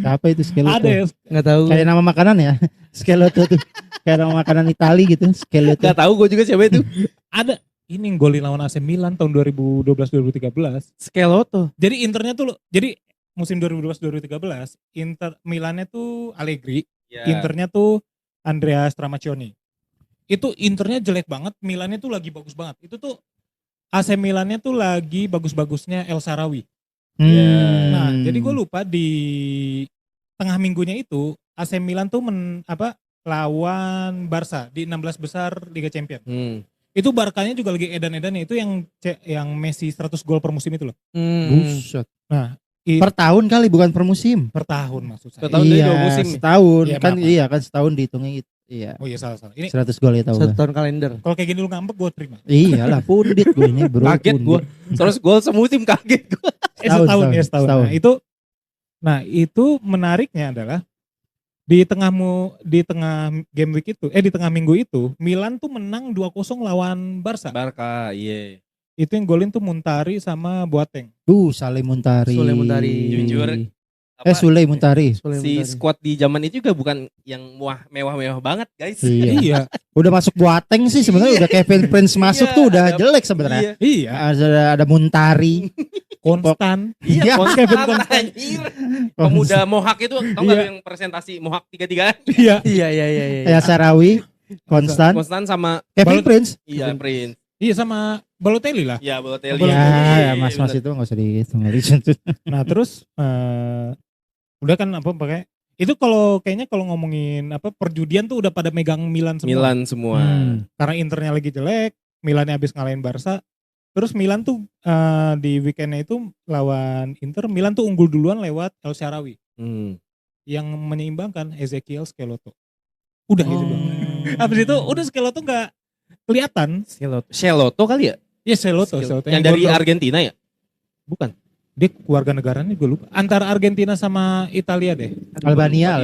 Speaker 1: Apa itu Skeloto?
Speaker 3: Ada ya.
Speaker 2: Nggak tahu.
Speaker 1: Kayak nama makanan ya. Skeloto tuh. Kayak nama makanan Itali gitu. Skeloto.
Speaker 4: Gak tahu gue juga siapa itu.
Speaker 3: Ada. Ini yang golin lawan AC Milan tahun 2012-2013.
Speaker 4: Skeloto.
Speaker 3: Jadi Internya tuh jadi musim 2012-2013 Inter Milannya tuh Allegri, Internya tuh Andrea Stramaccioni. Itu Internya jelek banget, Milannya tuh lagi bagus banget. Itu tuh AC Milannya tuh lagi bagus-bagusnya El Shaarawy. Nah, jadi gue lupa di tengah minggunya itu AC Milan tuh lawan Barca di 16 besar Liga Champions. Itu Barkanya juga lagi edan-edannya, itu yang Messi 100 gol per musim itu loh.
Speaker 1: Buset.
Speaker 3: Nah,
Speaker 1: Per tahun kali bukan per musim.
Speaker 3: Per tahun maksud saya.
Speaker 4: Per tahun dari 2 musim.
Speaker 1: Setahun.
Speaker 3: Iya,
Speaker 1: Kan
Speaker 3: maaf.
Speaker 1: iya kan setahun dihitungnya itu. Iya.
Speaker 3: Oh iya salah. Ini
Speaker 1: 100 gol ya tahu.
Speaker 2: 1 tahun kalender.
Speaker 3: kalau kayak gini lu ngambek gue terima.
Speaker 1: Iyalah pundit gue ini bro.
Speaker 4: Kaget gue. Terus gol semusim kaget gue.
Speaker 3: Setahun.
Speaker 1: setahun.
Speaker 3: Nah itu menariknya adalah di tengah game week itu, di tengah minggu itu Milan tuh menang 2-0 lawan Barca.
Speaker 4: Barca, iya.
Speaker 3: Itu yang golin tuh Muntari sama Boateng.
Speaker 1: Sule Muntari.
Speaker 4: Jujur.
Speaker 1: Sule Muntari.
Speaker 4: Si squad di zaman itu juga bukan yang mewah-mewah banget guys.
Speaker 1: Iya. Udah masuk Boateng sih sebenarnya udah Kevin Prince masuk tuh udah jelek sebenarnya.
Speaker 3: Iya.
Speaker 1: Ada Muntari.
Speaker 3: Konstan.
Speaker 4: Iya,
Speaker 3: Kevin
Speaker 4: Konstan
Speaker 3: Konstan.
Speaker 4: anjir. Pemuda Mohak itu, tau gak yang presentasi Mohak 3-3?
Speaker 3: Iya.
Speaker 1: Ya Shaarawy, Konstan
Speaker 4: sama
Speaker 1: Kevin Prince.
Speaker 4: Iya, Prince.
Speaker 3: Iya sama Balotelli lah.
Speaker 4: Iya, Balotelli.
Speaker 1: Ya mas-mas itu gak usah dihitung.
Speaker 3: Nah terus udah kan pakai itu kayaknya kalau ngomongin perjudian tuh udah pada megang Milan semua.
Speaker 4: Milan semua.
Speaker 3: Karena Internya lagi jelek, Milannya habis ngalahin Barca. Terus Milan tuh di weekendnya itu lawan Inter, Milan tuh unggul duluan lewat El Shaarawy. Yang menyeimbangkan Ezekiel Skeloto. Udah gitu doang. Habis itu udah Skeloto gak kelihatan.
Speaker 4: Skeloto kali ya?
Speaker 3: Iya Skeloto.
Speaker 4: Yang dari Argentina ya? Bukan.
Speaker 3: Dia keluarga negaranya gue lupa. Antara Argentina sama Italia deh.
Speaker 1: Albania.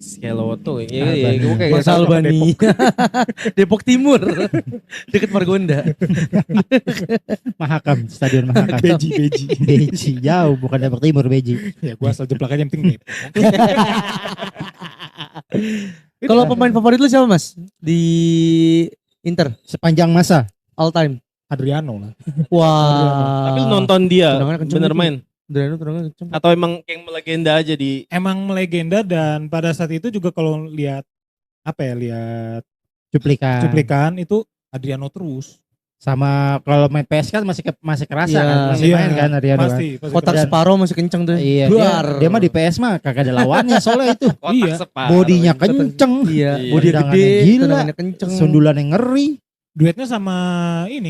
Speaker 4: Skeloto.
Speaker 3: Albania.
Speaker 4: Gue kayak
Speaker 2: Bahasa Albania. Depok Timur. Deket Margonda.
Speaker 1: Mahakam, Stadion Mahakam. Beji. Jauh bukan Depok Timur Beji.
Speaker 3: Ya gue asal jeplak aja yang penting Depok.
Speaker 2: Kalau pemain favorit lu siapa Mas? Di Inter
Speaker 1: Sepanjang masa.
Speaker 2: all time.
Speaker 3: Adriano lah.
Speaker 2: Wah.
Speaker 4: Tapi lu nonton dia
Speaker 2: Tendangannya kenceng
Speaker 4: bener
Speaker 2: gitu.
Speaker 4: main?
Speaker 2: Adriano tendangannya kenceng.
Speaker 4: Atau emang yang melegenda aja di
Speaker 3: Emang melegenda dan pada saat itu juga kalau lihat lihat cuplikan itu Adriano terus.
Speaker 1: Sama kalau main PS kan masih kerasa
Speaker 2: Iya.
Speaker 1: kan, masih
Speaker 3: Iya.
Speaker 1: main kan Adriano kan.
Speaker 3: Pasti
Speaker 2: Kotak
Speaker 1: Dan-
Speaker 2: separuh masih kenceng tuh.
Speaker 1: Iya, dia mah di PS mah kagak ada lawannya soalnya itu.
Speaker 4: kotak
Speaker 3: Iya.
Speaker 4: separuh.
Speaker 1: Bodinya kenceng,
Speaker 2: Iya,
Speaker 4: Iya.
Speaker 2: bodi
Speaker 1: Tendangannya
Speaker 2: gede,
Speaker 1: gila.
Speaker 2: tendangannya kenceng.
Speaker 1: sundulan yang ngeri.
Speaker 3: duetnya sama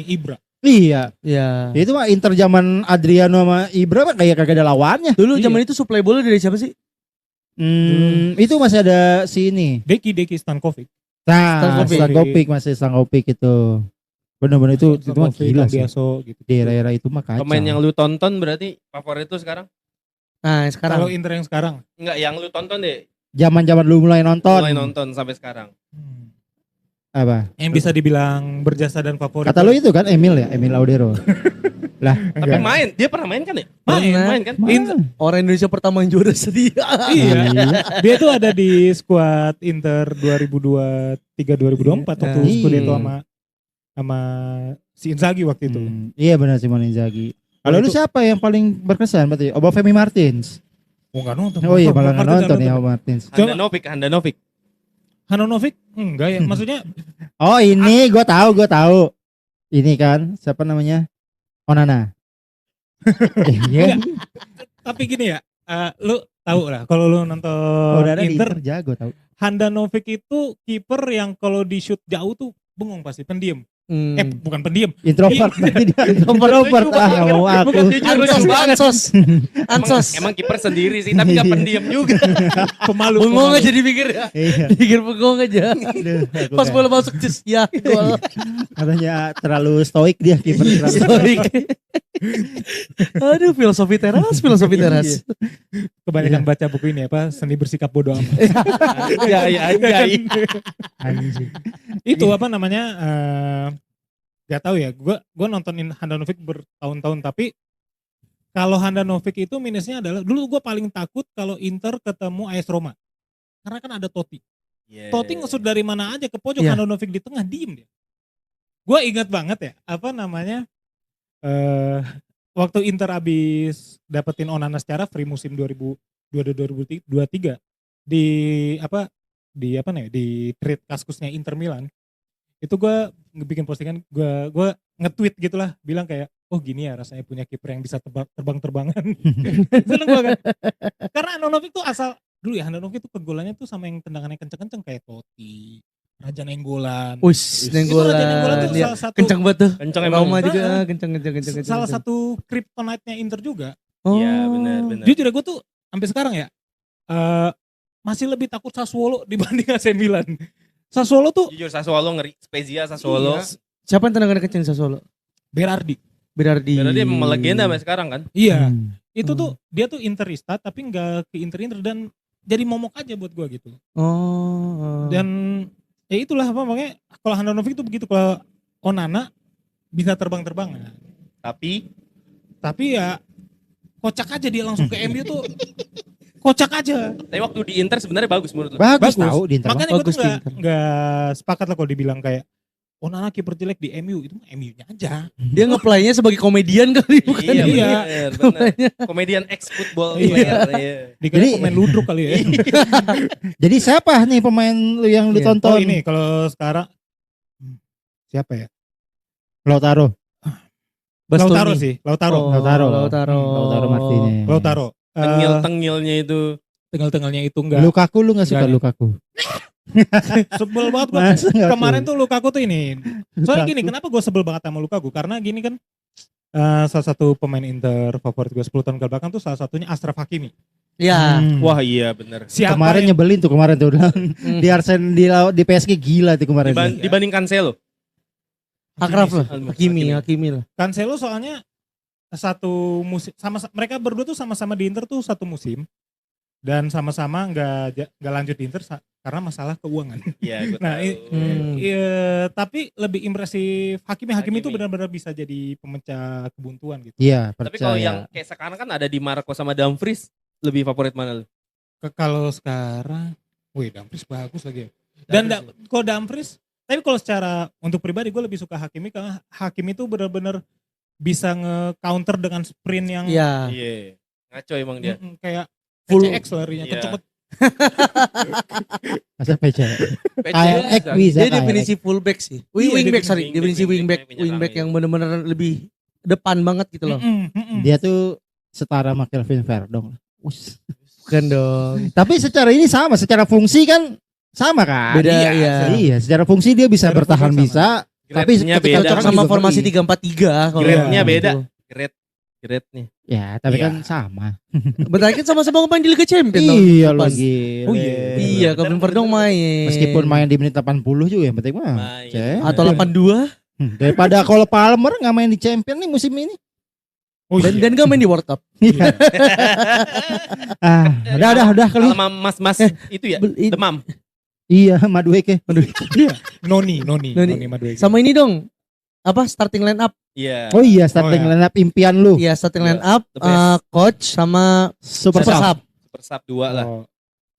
Speaker 3: Ibra.
Speaker 1: Iya,
Speaker 2: Iya.
Speaker 1: itu mah Inter zaman Adriano sama Ibra mah kayak kagak ada lawannya.
Speaker 2: Dulu
Speaker 3: Iya.
Speaker 2: zaman itu supply bola dari siapa sih?
Speaker 1: Itu masih ada si ini.
Speaker 3: Deki Stankovic.
Speaker 1: Nah,
Speaker 3: Stankovic.
Speaker 1: Stankovic itu. Bener-bener itu mah gila sih.
Speaker 3: Biaso gitu.
Speaker 1: Di era-era itu mah kacau.
Speaker 4: Pemain yang lu tonton berarti favorit lu sekarang?
Speaker 2: Nah,
Speaker 3: Kalau
Speaker 2: sekarang
Speaker 3: Inter yang sekarang.
Speaker 4: Enggak, yang lu tonton deh.
Speaker 1: Zaman-zaman lu mulai nonton.
Speaker 4: Mulai nonton sampai sekarang.
Speaker 1: Apa?
Speaker 3: Yang bisa dibilang berjasa dan favorit.
Speaker 1: Kata lu itu kan Emil ya, Emil Laudero.
Speaker 4: Tapi main, dia pernah main kan ya?
Speaker 3: Main.
Speaker 4: kan?
Speaker 2: orang Indonesia pertama yang juara sedia.
Speaker 3: Iya. Dia tuh ada di skuad Inter 2023 2023 2024 waktu
Speaker 1: Iya.
Speaker 3: Scudetto sama si Inzaghi waktu itu.
Speaker 1: Iya benar Simone Inzaghi. Kalau
Speaker 3: Itu-
Speaker 1: lu siapa yang paling berkesan berarti? Femi Martins.
Speaker 3: Oh enggak nonton.
Speaker 1: Oh iya malah nggak
Speaker 3: Martin
Speaker 1: nonton ya
Speaker 3: nonton.
Speaker 1: Martins.
Speaker 4: Handanovic.
Speaker 3: Handanovic enggak ya, maksudnya
Speaker 1: Oh ini gue tahu. Ini kan siapa namanya? Onana. Iya.
Speaker 3: tapi gini ya, lu tahu lah kalau lu nonton
Speaker 1: Onana di
Speaker 3: Inter,
Speaker 1: Inter jago tahu.
Speaker 3: Handanovic itu kiper yang kalau di shoot jauh tuh bengong pasti, pendiam.
Speaker 2: Hmm.
Speaker 3: Bukan pendiam.
Speaker 1: Introvert
Speaker 3: Iya.
Speaker 1: berarti dia. Introvert nggak mau aku.
Speaker 4: Bukan jujur lucu banget.
Speaker 2: Ansos.
Speaker 4: Emang kiper sendiri sih, tapi gak
Speaker 1: Iya.
Speaker 4: pendiam juga.
Speaker 3: Pemalu.
Speaker 2: Bengong
Speaker 3: pemalu.
Speaker 2: aja dipikir ya.
Speaker 1: Iya.
Speaker 2: Pikir bengong aja.
Speaker 1: Aduh, aku
Speaker 2: Pas
Speaker 1: kayak-
Speaker 2: bola masuk cus ya gol.
Speaker 1: katanya terlalu stoik dia kiper.
Speaker 2: Stoik. Aduh filosofi teras.
Speaker 3: Kebanyakan
Speaker 1: Iya.
Speaker 3: baca buku ini apa, seni bersikap bodoh amat.
Speaker 4: Ya, anjay.
Speaker 1: Anjing.
Speaker 3: Itu apa namanya, gak tahu ya, gue nontonin Handanovic bertahun-tahun, tapi kalau Handanovic itu minusnya adalah, dulu gue paling takut kalau Inter ketemu AS Roma, karena kan ada Totti. Totti ngesut dari mana aja ke pojok,
Speaker 2: Iya.
Speaker 3: Handanovic di tengah, diem dia. Gue ingat banget ya, apa namanya, waktu Inter abis dapetin Onana secara free musim 2022-2023 di apa nih, di trade kaskusnya Inter Milan, itu gue bikin postingan, gue nge-tweet gitulah, bilang kayak, oh gini ya rasanya punya kiper yang bisa terbang-terbangan. Seneng gue kan, karena Handanovic tuh asal dulu ya, Handanovic tuh kegolannya tuh sama yang tendangannya kenceng-kenceng kayak Totti, Raja Nenggolan.
Speaker 2: Wis
Speaker 3: Itu Raja Nenggolan
Speaker 2: nenggolan.
Speaker 3: tuh
Speaker 2: Iya.
Speaker 3: salah satu
Speaker 2: Kenceng banget tuh.
Speaker 4: Kenceng emang.
Speaker 2: Roma juga
Speaker 3: Heeh.
Speaker 2: kenceng.
Speaker 3: salah satu kryptonite-nya Inter juga.
Speaker 4: Iya, benar.
Speaker 3: Jujur gue tuh sampai sekarang ya, masih lebih takut Sassuolo dibanding AC Milan. Sassuolo tuh
Speaker 4: Jujur Sassuolo ngeri. Spezia Sassuolo.
Speaker 3: Iya.
Speaker 2: Siapa yang tendangan kenceng Sassuolo?
Speaker 3: Berardi.
Speaker 2: Berardi.
Speaker 4: Karena dia emang legenda sampai sekarang kan.
Speaker 3: Iya.
Speaker 1: Hmm.
Speaker 3: Itu tuh dia tuh Interista tapi nggak ke Inter dan jadi momok aja buat gue gitu.
Speaker 2: Oh.
Speaker 3: Dan ya itulah apa makanya kalau Handanovic tuh begitu, kalau Onana bisa terbang-terbangan. Tapi ya kocak aja dia langsung ke MU tuh. Kocak aja.
Speaker 4: Tapi waktu di Inter sebenarnya bagus menurut lu.
Speaker 1: Bagus tahu di Inter.
Speaker 3: Makanya gue
Speaker 2: Bagus
Speaker 3: tuh
Speaker 2: di Inter.
Speaker 3: nggak sepakat lah kalau dibilang kayak Onana kiper jelek di MU, itu MU-nya aja.
Speaker 2: Dia nge-play-nya sebagai komedian kali bukan?
Speaker 4: Iya,
Speaker 3: Iya.
Speaker 4: benar. Komedian ex football
Speaker 3: Iya.
Speaker 4: player. Iya.
Speaker 3: Dikira
Speaker 1: Jadi-
Speaker 3: pemain ludruk kali ya.
Speaker 1: Jadi siapa nih pemain lu yang lu
Speaker 2: Iya.
Speaker 1: tonton?
Speaker 3: Oh ini kalau sekarang siapa ya?
Speaker 1: Lautaro.
Speaker 2: Bastoni.
Speaker 3: Lautaro sih, Lautaro.
Speaker 2: Oh,
Speaker 1: Lautaro.
Speaker 2: Lautaro.
Speaker 1: Lautaro Martinez.
Speaker 3: Lautaro.
Speaker 4: Tengil-tengilnya itu.
Speaker 3: Tengah-tengahnya itu enggak.
Speaker 1: Lukaku lu gak suka
Speaker 3: Enggak.
Speaker 1: Lukaku?
Speaker 3: Sebel banget gua.
Speaker 1: Masa nggak
Speaker 3: Kemarin
Speaker 1: suka?
Speaker 3: tuh Lukaku tuh ini. Soalnya
Speaker 1: Lukaku.
Speaker 3: gini, kenapa gue sebel banget sama Lukaku? Karena gini kan, salah satu pemain Inter favorit gue 10 tahun ke belakang tuh salah satunya Achraf Hakimi.
Speaker 2: Ya.
Speaker 4: Wah iya benar.
Speaker 3: Siapa
Speaker 1: Kemarin
Speaker 3: yang-
Speaker 1: nyebelin tuh kemarin tuh
Speaker 2: Hmm.
Speaker 1: di Arsenal di PSG gila tuh kemarin. tuh.
Speaker 4: Dibanding Cancelo.
Speaker 2: Akrab lah.
Speaker 4: Hakimi.
Speaker 2: Hakimi lah.
Speaker 3: Cancelo soalnya satu musim sama mereka berdua tuh sama-sama di Inter tuh satu musim dan sama-sama nggak lanjut di Inter karena masalah keuangan.
Speaker 4: Iya, gue
Speaker 3: Nah,
Speaker 4: tahu.
Speaker 3: Tapi lebih impresif Hakimi itu
Speaker 4: Hakimi.
Speaker 3: benar-benar bisa jadi pemecah kebuntuan gitu.
Speaker 1: Iya,
Speaker 4: Tapi kalau
Speaker 1: percaya.
Speaker 4: yang kayak sekarang kan ada di Marco sama Dumfries, lebih favorit mana lu?
Speaker 3: Kalau sekarang, wih Dumfries bagus lagi ya. Dan kalau Dumfries, tapi kalau secara untuk pribadi gue lebih suka Hakimi karena Hakimi itu benar-benar bisa nge-counter dengan sprint yang
Speaker 2: Iya.
Speaker 4: Iya. Ngaco emang dia.
Speaker 3: kayak
Speaker 2: Full-
Speaker 3: PCX larinya
Speaker 4: Iya.
Speaker 3: kenceng banget.
Speaker 1: Masa PC.
Speaker 4: PC
Speaker 1: KLX bisa.
Speaker 2: Dia definisi fullback sih.
Speaker 3: Iya,
Speaker 2: Wingback
Speaker 3: definisi
Speaker 2: sorry, definisi wingback
Speaker 4: penyerang,
Speaker 2: yang benar-benar lebih depan banget gitu loh.
Speaker 1: Dia tuh setara sama Kelvin Verdong. Us.
Speaker 2: Bukan dong.
Speaker 1: Tapi secara ini sama, secara fungsi kan sama kan?
Speaker 2: Beda
Speaker 3: Iya,
Speaker 2: ya.
Speaker 1: Iya, secara fungsi dia bisa
Speaker 3: Secara
Speaker 1: bertahan
Speaker 3: fungsi
Speaker 1: bisa, tapi
Speaker 4: Grade-nya
Speaker 1: ketika
Speaker 4: beda.
Speaker 1: cocok
Speaker 2: Cocok sama
Speaker 1: juga
Speaker 2: formasi
Speaker 1: ngeri.
Speaker 2: 3-4-3 kalau
Speaker 4: Grade-nya
Speaker 2: gitu.
Speaker 4: beda. Grade-nya.
Speaker 1: Ya, tapi
Speaker 3: Iya.
Speaker 1: kan sama.
Speaker 2: Bentar kan sama-sama main di Liga Champions dong.
Speaker 1: Iya
Speaker 2: Depan.
Speaker 1: lagi.
Speaker 3: Oh iya.
Speaker 2: Iya, Kevin Verdong main.
Speaker 1: Meskipun main di menit 80 juga yang penting mah.
Speaker 4: Main.
Speaker 1: Cek.
Speaker 2: Atau 82
Speaker 1: Daripada Cole Palmer nggak main di Champion nih musim ini.
Speaker 3: Oh
Speaker 2: dan
Speaker 3: iya.
Speaker 2: gak main di World Cup.
Speaker 1: Udah kali.
Speaker 4: Sama mas-mas itu ya, demam.
Speaker 1: Iya, Madueke.
Speaker 3: Noni
Speaker 2: Noni.
Speaker 3: Madueke.
Speaker 2: Sama ini dong. Apa starting line up?
Speaker 4: Iya.
Speaker 1: Oh iya, starting
Speaker 3: Oh, iya.
Speaker 1: line up impian lu.
Speaker 2: Iya, starting
Speaker 4: Iya,
Speaker 2: line up
Speaker 4: the best.
Speaker 2: coach sama
Speaker 1: Super
Speaker 2: super
Speaker 1: Sub.
Speaker 2: sub.
Speaker 4: Super Sub 2 lah.
Speaker 3: Oh.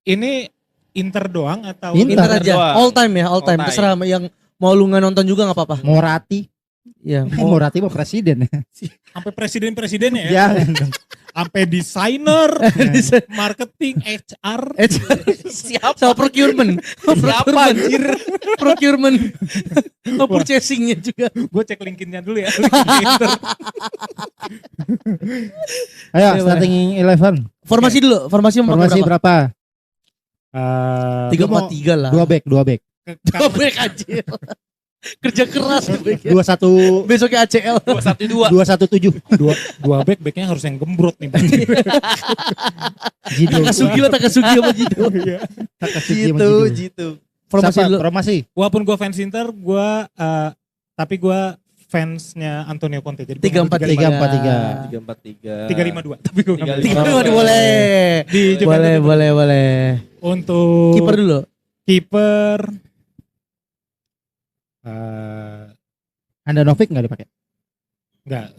Speaker 3: Ini Inter doang atau
Speaker 1: Inter.
Speaker 2: Inter aja,
Speaker 4: doang.
Speaker 2: all time ya, all time.
Speaker 4: All time.
Speaker 2: Terserah yang mau lu nggak nonton juga nggak apa-apa.
Speaker 1: Morati.
Speaker 2: Ya,
Speaker 1: Morati mau presiden.
Speaker 3: sampai presiden-presesidennya ya?
Speaker 1: Jangan dong.
Speaker 3: Sampai desainer, marketing, HR.
Speaker 4: Siapa?
Speaker 2: sama procurement,
Speaker 4: Siapa anjir?
Speaker 2: procurement, sama purchasingnya juga.
Speaker 3: Gue cek LinkedIn-nya dulu ya. LinkedIn Inter.
Speaker 1: Ayo
Speaker 2: Iya,
Speaker 1: starting 11.
Speaker 2: Formasi dulu, formasi mau
Speaker 1: Formasi
Speaker 2: pakai berapa?
Speaker 1: berapa?
Speaker 2: Tiga
Speaker 1: Lu mau
Speaker 2: empat tiga lah.
Speaker 1: 2 back.
Speaker 2: Dua back aja. Kerja keras.
Speaker 1: 2-1
Speaker 2: Besoknya ACL.
Speaker 4: 2-1-2.
Speaker 1: 2-1-7.
Speaker 3: Backnya harus yang gembrot nih.
Speaker 1: Jido.
Speaker 2: Takasugi sama Jido.
Speaker 1: Takasugi sama Jido.
Speaker 4: Gitu.
Speaker 2: Formasi
Speaker 1: Siapa?
Speaker 2: dulu.
Speaker 1: Formasi.
Speaker 3: Walaupun gue fans Inter, tapi gue fansnya Antonio Conte. Jadi
Speaker 1: 3-4-3.
Speaker 4: 3-4-3.
Speaker 3: 3-5-2. Tapi gue nggak
Speaker 4: 3-5-2.
Speaker 3: mau.
Speaker 2: Boleh.
Speaker 3: Di Juventus.
Speaker 2: Boleh.
Speaker 3: Untuk
Speaker 2: Kiper dulu.
Speaker 3: kiper
Speaker 1: Handanovic enggak dipakai?
Speaker 3: enggak.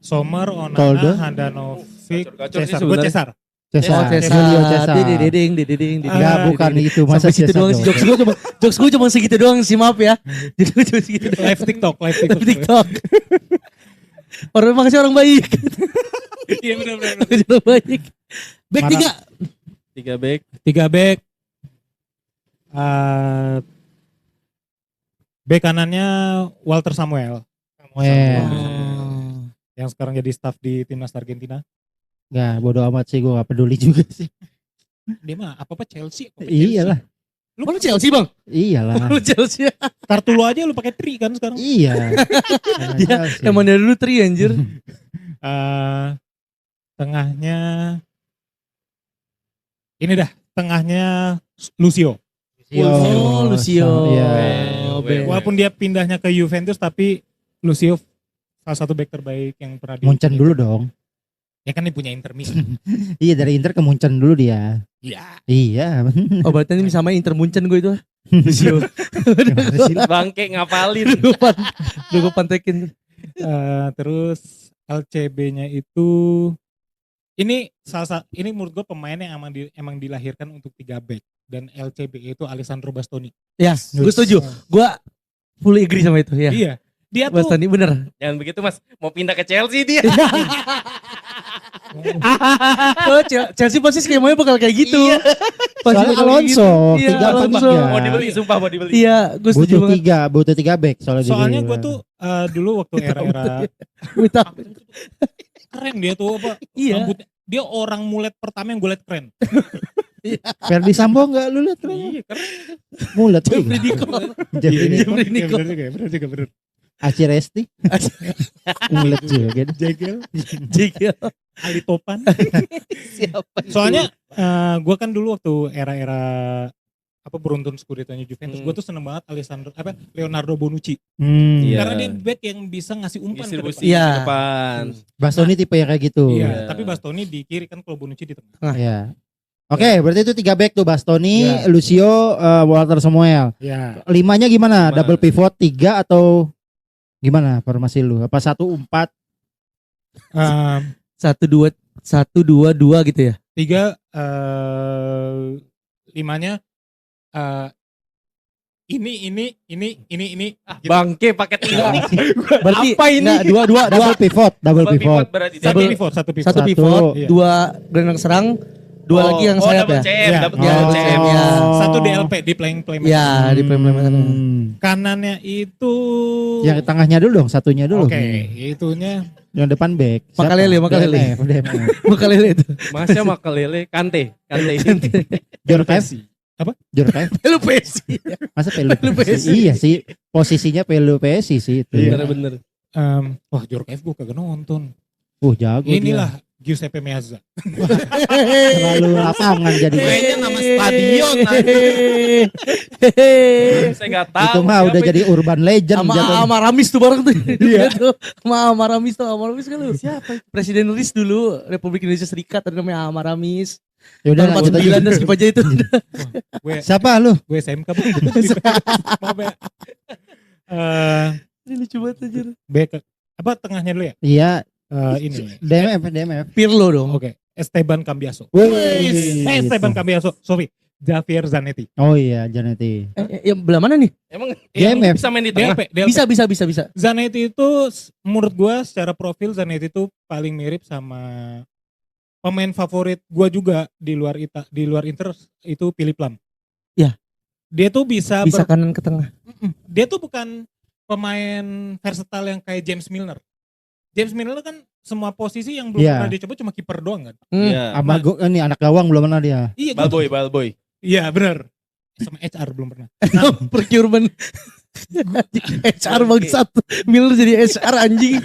Speaker 3: Sommer,
Speaker 1: Toldo.
Speaker 3: Onana, Handanovic,
Speaker 4: Gacor-gacor sih
Speaker 3: Cesar. Gue
Speaker 4: sebenarnya.
Speaker 3: Cesar.
Speaker 1: Cesar.
Speaker 2: Oh,
Speaker 1: Julio Cesar.
Speaker 2: Dedeng.
Speaker 1: Enggak, bukan itu. Masa
Speaker 2: Sampai situ
Speaker 1: Cesar
Speaker 2: doang sih. Jokes gue cuma segitu doang sih, maaf ya. Jokes gue cuma segitu doang.
Speaker 3: Live TikTok.
Speaker 2: TikTok. Orang makasih orang baik.
Speaker 3: Iya benar.
Speaker 2: Makasih orang baik. Back
Speaker 1: Marah.
Speaker 2: 3.
Speaker 4: 3 back.
Speaker 3: 3 back. Back kanannya Walter Samuel yang sekarang jadi staff di timnas Argentina.
Speaker 1: Enggak, bodo amat sih, gue gak peduli juga sih.
Speaker 3: Dia mah apa Chelsea?
Speaker 1: Iyalah.
Speaker 3: Lu
Speaker 2: Lu Chelsea bang?
Speaker 1: Iyalah.
Speaker 2: Lu Chelsea?
Speaker 3: kartu lu aja lu pakai tri kan sekarang.
Speaker 1: Iya.
Speaker 2: Dia emang dari dulu tri anjir.
Speaker 3: Tengahnya ini dah, tengahnya Lucio.
Speaker 2: Lucio.
Speaker 1: Iya.
Speaker 3: Walaupun dia pindahnya ke Juventus, tapi Lucio salah satu back terbaik yang pernah
Speaker 1: Munchen dulu dong.
Speaker 3: Ya kan dia punya Inter Milan.
Speaker 1: Iya, dari Inter ke Munchen dulu dia.
Speaker 3: Iya.
Speaker 1: Iya.
Speaker 2: Oh berarti ini sama Inter Munchen gue itu. Lucio.
Speaker 4: Bangke ngapalin.
Speaker 2: Gue pantekin.
Speaker 3: Terus LCB-nya itu ini ini menurut gue pemain yang emang dilahirkan untuk 3 back, dan LCB itu Alessandro Bastoni.
Speaker 2: Ya, gue setuju. Gue fully agree sama itu ya.
Speaker 3: Iya. Dia tuh
Speaker 2: Bastoni bener.
Speaker 4: Jangan begitu Mas, mau pindah ke Chelsea dia.
Speaker 2: Oh, Chelsea pasti skemanya bakal kayak gitu.
Speaker 4: Iya.
Speaker 2: Pasti
Speaker 1: Soalnya
Speaker 2: bakal kayak
Speaker 1: Alonso,
Speaker 2: gitu. Iya,
Speaker 1: 3-4-3.
Speaker 2: Alonso.
Speaker 4: Mau dibeli, sumpah mau dibeli.
Speaker 2: Iya, gue setuju banget.
Speaker 1: Butuh 3 back
Speaker 3: soalnya gue tuh dulu waktu era-era
Speaker 2: Minta.
Speaker 3: keren dia tuh apa?
Speaker 2: Iya.
Speaker 3: Rambutnya. Dia orang mulet pertama yang gue liat keren.
Speaker 1: Ferdi Sambo enggak lu lihat?
Speaker 3: Iya keren.
Speaker 1: Mulet.
Speaker 2: Jeffrey Nico.
Speaker 1: Jeffrey
Speaker 2: Iya,
Speaker 1: Nico.
Speaker 2: Jeffrey Nico.
Speaker 3: Bener juga bener.
Speaker 1: Aci Resti. Mulet juga kan.
Speaker 3: Jegel.
Speaker 2: Jigel.
Speaker 3: Ali Topan.
Speaker 2: Siapa?
Speaker 3: Soalnya gue kan dulu waktu era-era beruntun Scudetto-nya Juventus, gue tuh seneng banget Leonardo Bonucci.
Speaker 4: Iya.
Speaker 3: Karena dia back yang bisa ngasih umpan ke depan.
Speaker 4: Distribusi
Speaker 2: Iya.
Speaker 4: ke depan.
Speaker 1: Bastoni tipe yang kayak gitu.
Speaker 3: Iya, tapi Bastoni di kiri kan, kalau Bonucci di tengah.
Speaker 1: Iya. Oke, berarti itu 3 back tuh, Bastoni,
Speaker 3: Iya.
Speaker 1: Lucio, Walter Samuel.
Speaker 3: Iya.
Speaker 1: 5-nya gimana?
Speaker 4: Gimana?
Speaker 1: Double pivot 3 atau gimana formasi lu? Apa 1-4?
Speaker 2: 1-2-2 gitu ya.
Speaker 3: 3 5-nya ini gitu.
Speaker 4: Bangke pakai tiga.
Speaker 2: Berarti
Speaker 4: Apa ini?
Speaker 2: enggak, dua.
Speaker 1: Double pivot.
Speaker 4: berarti.
Speaker 3: Satu
Speaker 2: Double-
Speaker 3: pivot.
Speaker 2: Satu
Speaker 1: Satu.
Speaker 2: pivot,
Speaker 3: Iya.
Speaker 2: 2 gelandang serang, 2 lagi yang sayap
Speaker 4: double
Speaker 2: ya.
Speaker 4: CM,
Speaker 3: Iya.
Speaker 4: double
Speaker 2: Iya,
Speaker 4: CM.
Speaker 2: ya.
Speaker 3: Satu DLP di playing
Speaker 2: Ya, di playmaker.
Speaker 3: Kanannya itu
Speaker 1: Yang tengahnya dulu dong, satunya dulu.
Speaker 3: Oke, itunya
Speaker 1: Yang depan back. Siapa?
Speaker 2: Makalele, Makalele.
Speaker 1: DMF.
Speaker 2: Makalele itu.
Speaker 4: Masnya Makalele, Kante.
Speaker 1: Jorkaev. Jorkaev.
Speaker 2: Lu Pesi.
Speaker 1: Masa Pelu
Speaker 2: Pelu
Speaker 1: PSI?
Speaker 2: PSI.
Speaker 1: Iya sih, posisinya Pelu PSI sih itu.
Speaker 4: Bener-bener.
Speaker 3: wah Jorkaev gue kagak nonton.
Speaker 1: Jago dia.
Speaker 3: Inilah Giuseppe Meazza.
Speaker 1: Terlalu lapangan jadi.
Speaker 4: Kayaknya nama stadion, Saya nggak tahu.
Speaker 1: Itu mah udah
Speaker 4: siapa
Speaker 1: jadi urban legend
Speaker 2: Sama
Speaker 1: jatuhnya.
Speaker 2: Amaramis tuh bareng tuh. Iya tuh. Sama Amaramis tuh. Amaramis kan lu. Siapa? Presiden RIS dulu Republik Indonesia Serikat, ada namanya Amaramis.
Speaker 1: Ya udah
Speaker 2: Tahun 49 dan skip aja itu.
Speaker 3: Gue
Speaker 1: Siapa lu?
Speaker 3: SMK Bang. Maaf ya.
Speaker 2: Ini lucu banget aja.
Speaker 3: Back tengahnya dulu ya?
Speaker 1: Iya,
Speaker 3: Ini.
Speaker 1: DMF.
Speaker 2: Pirlo dong.
Speaker 3: Oke. Esteban Cambiaso.
Speaker 1: Wih,
Speaker 3: Esteban
Speaker 1: gitu.
Speaker 3: Cambiaso, sorry. Javier Zanetti.
Speaker 1: Oh iya, Janetti.
Speaker 2: Yang belah mana nih?
Speaker 4: Emang
Speaker 1: GMF.
Speaker 4: bisa main di tengah?
Speaker 3: DLP.
Speaker 2: Bisa.
Speaker 3: Zanetti itu menurut gua secara profil Zanetti itu paling mirip sama pemain favorit gua juga di luar Inter itu Philip Lam.
Speaker 2: Ya.
Speaker 3: Dia tuh bisa
Speaker 2: kanan ke tengah.
Speaker 3: dia tuh bukan pemain versatile yang kayak James Milner. James Milner kan semua posisi yang belum
Speaker 1: Iya.
Speaker 3: pernah dicoba cuma kiper doang kan.
Speaker 4: Iya.
Speaker 1: Sama ini anak gawang belum pernah dia.
Speaker 3: Iya, gua tuh-
Speaker 4: Balboy.
Speaker 3: Iya, benar. Sama HR belum pernah.
Speaker 2: Procurement. HR bangsat. Miller jadi HR anjing.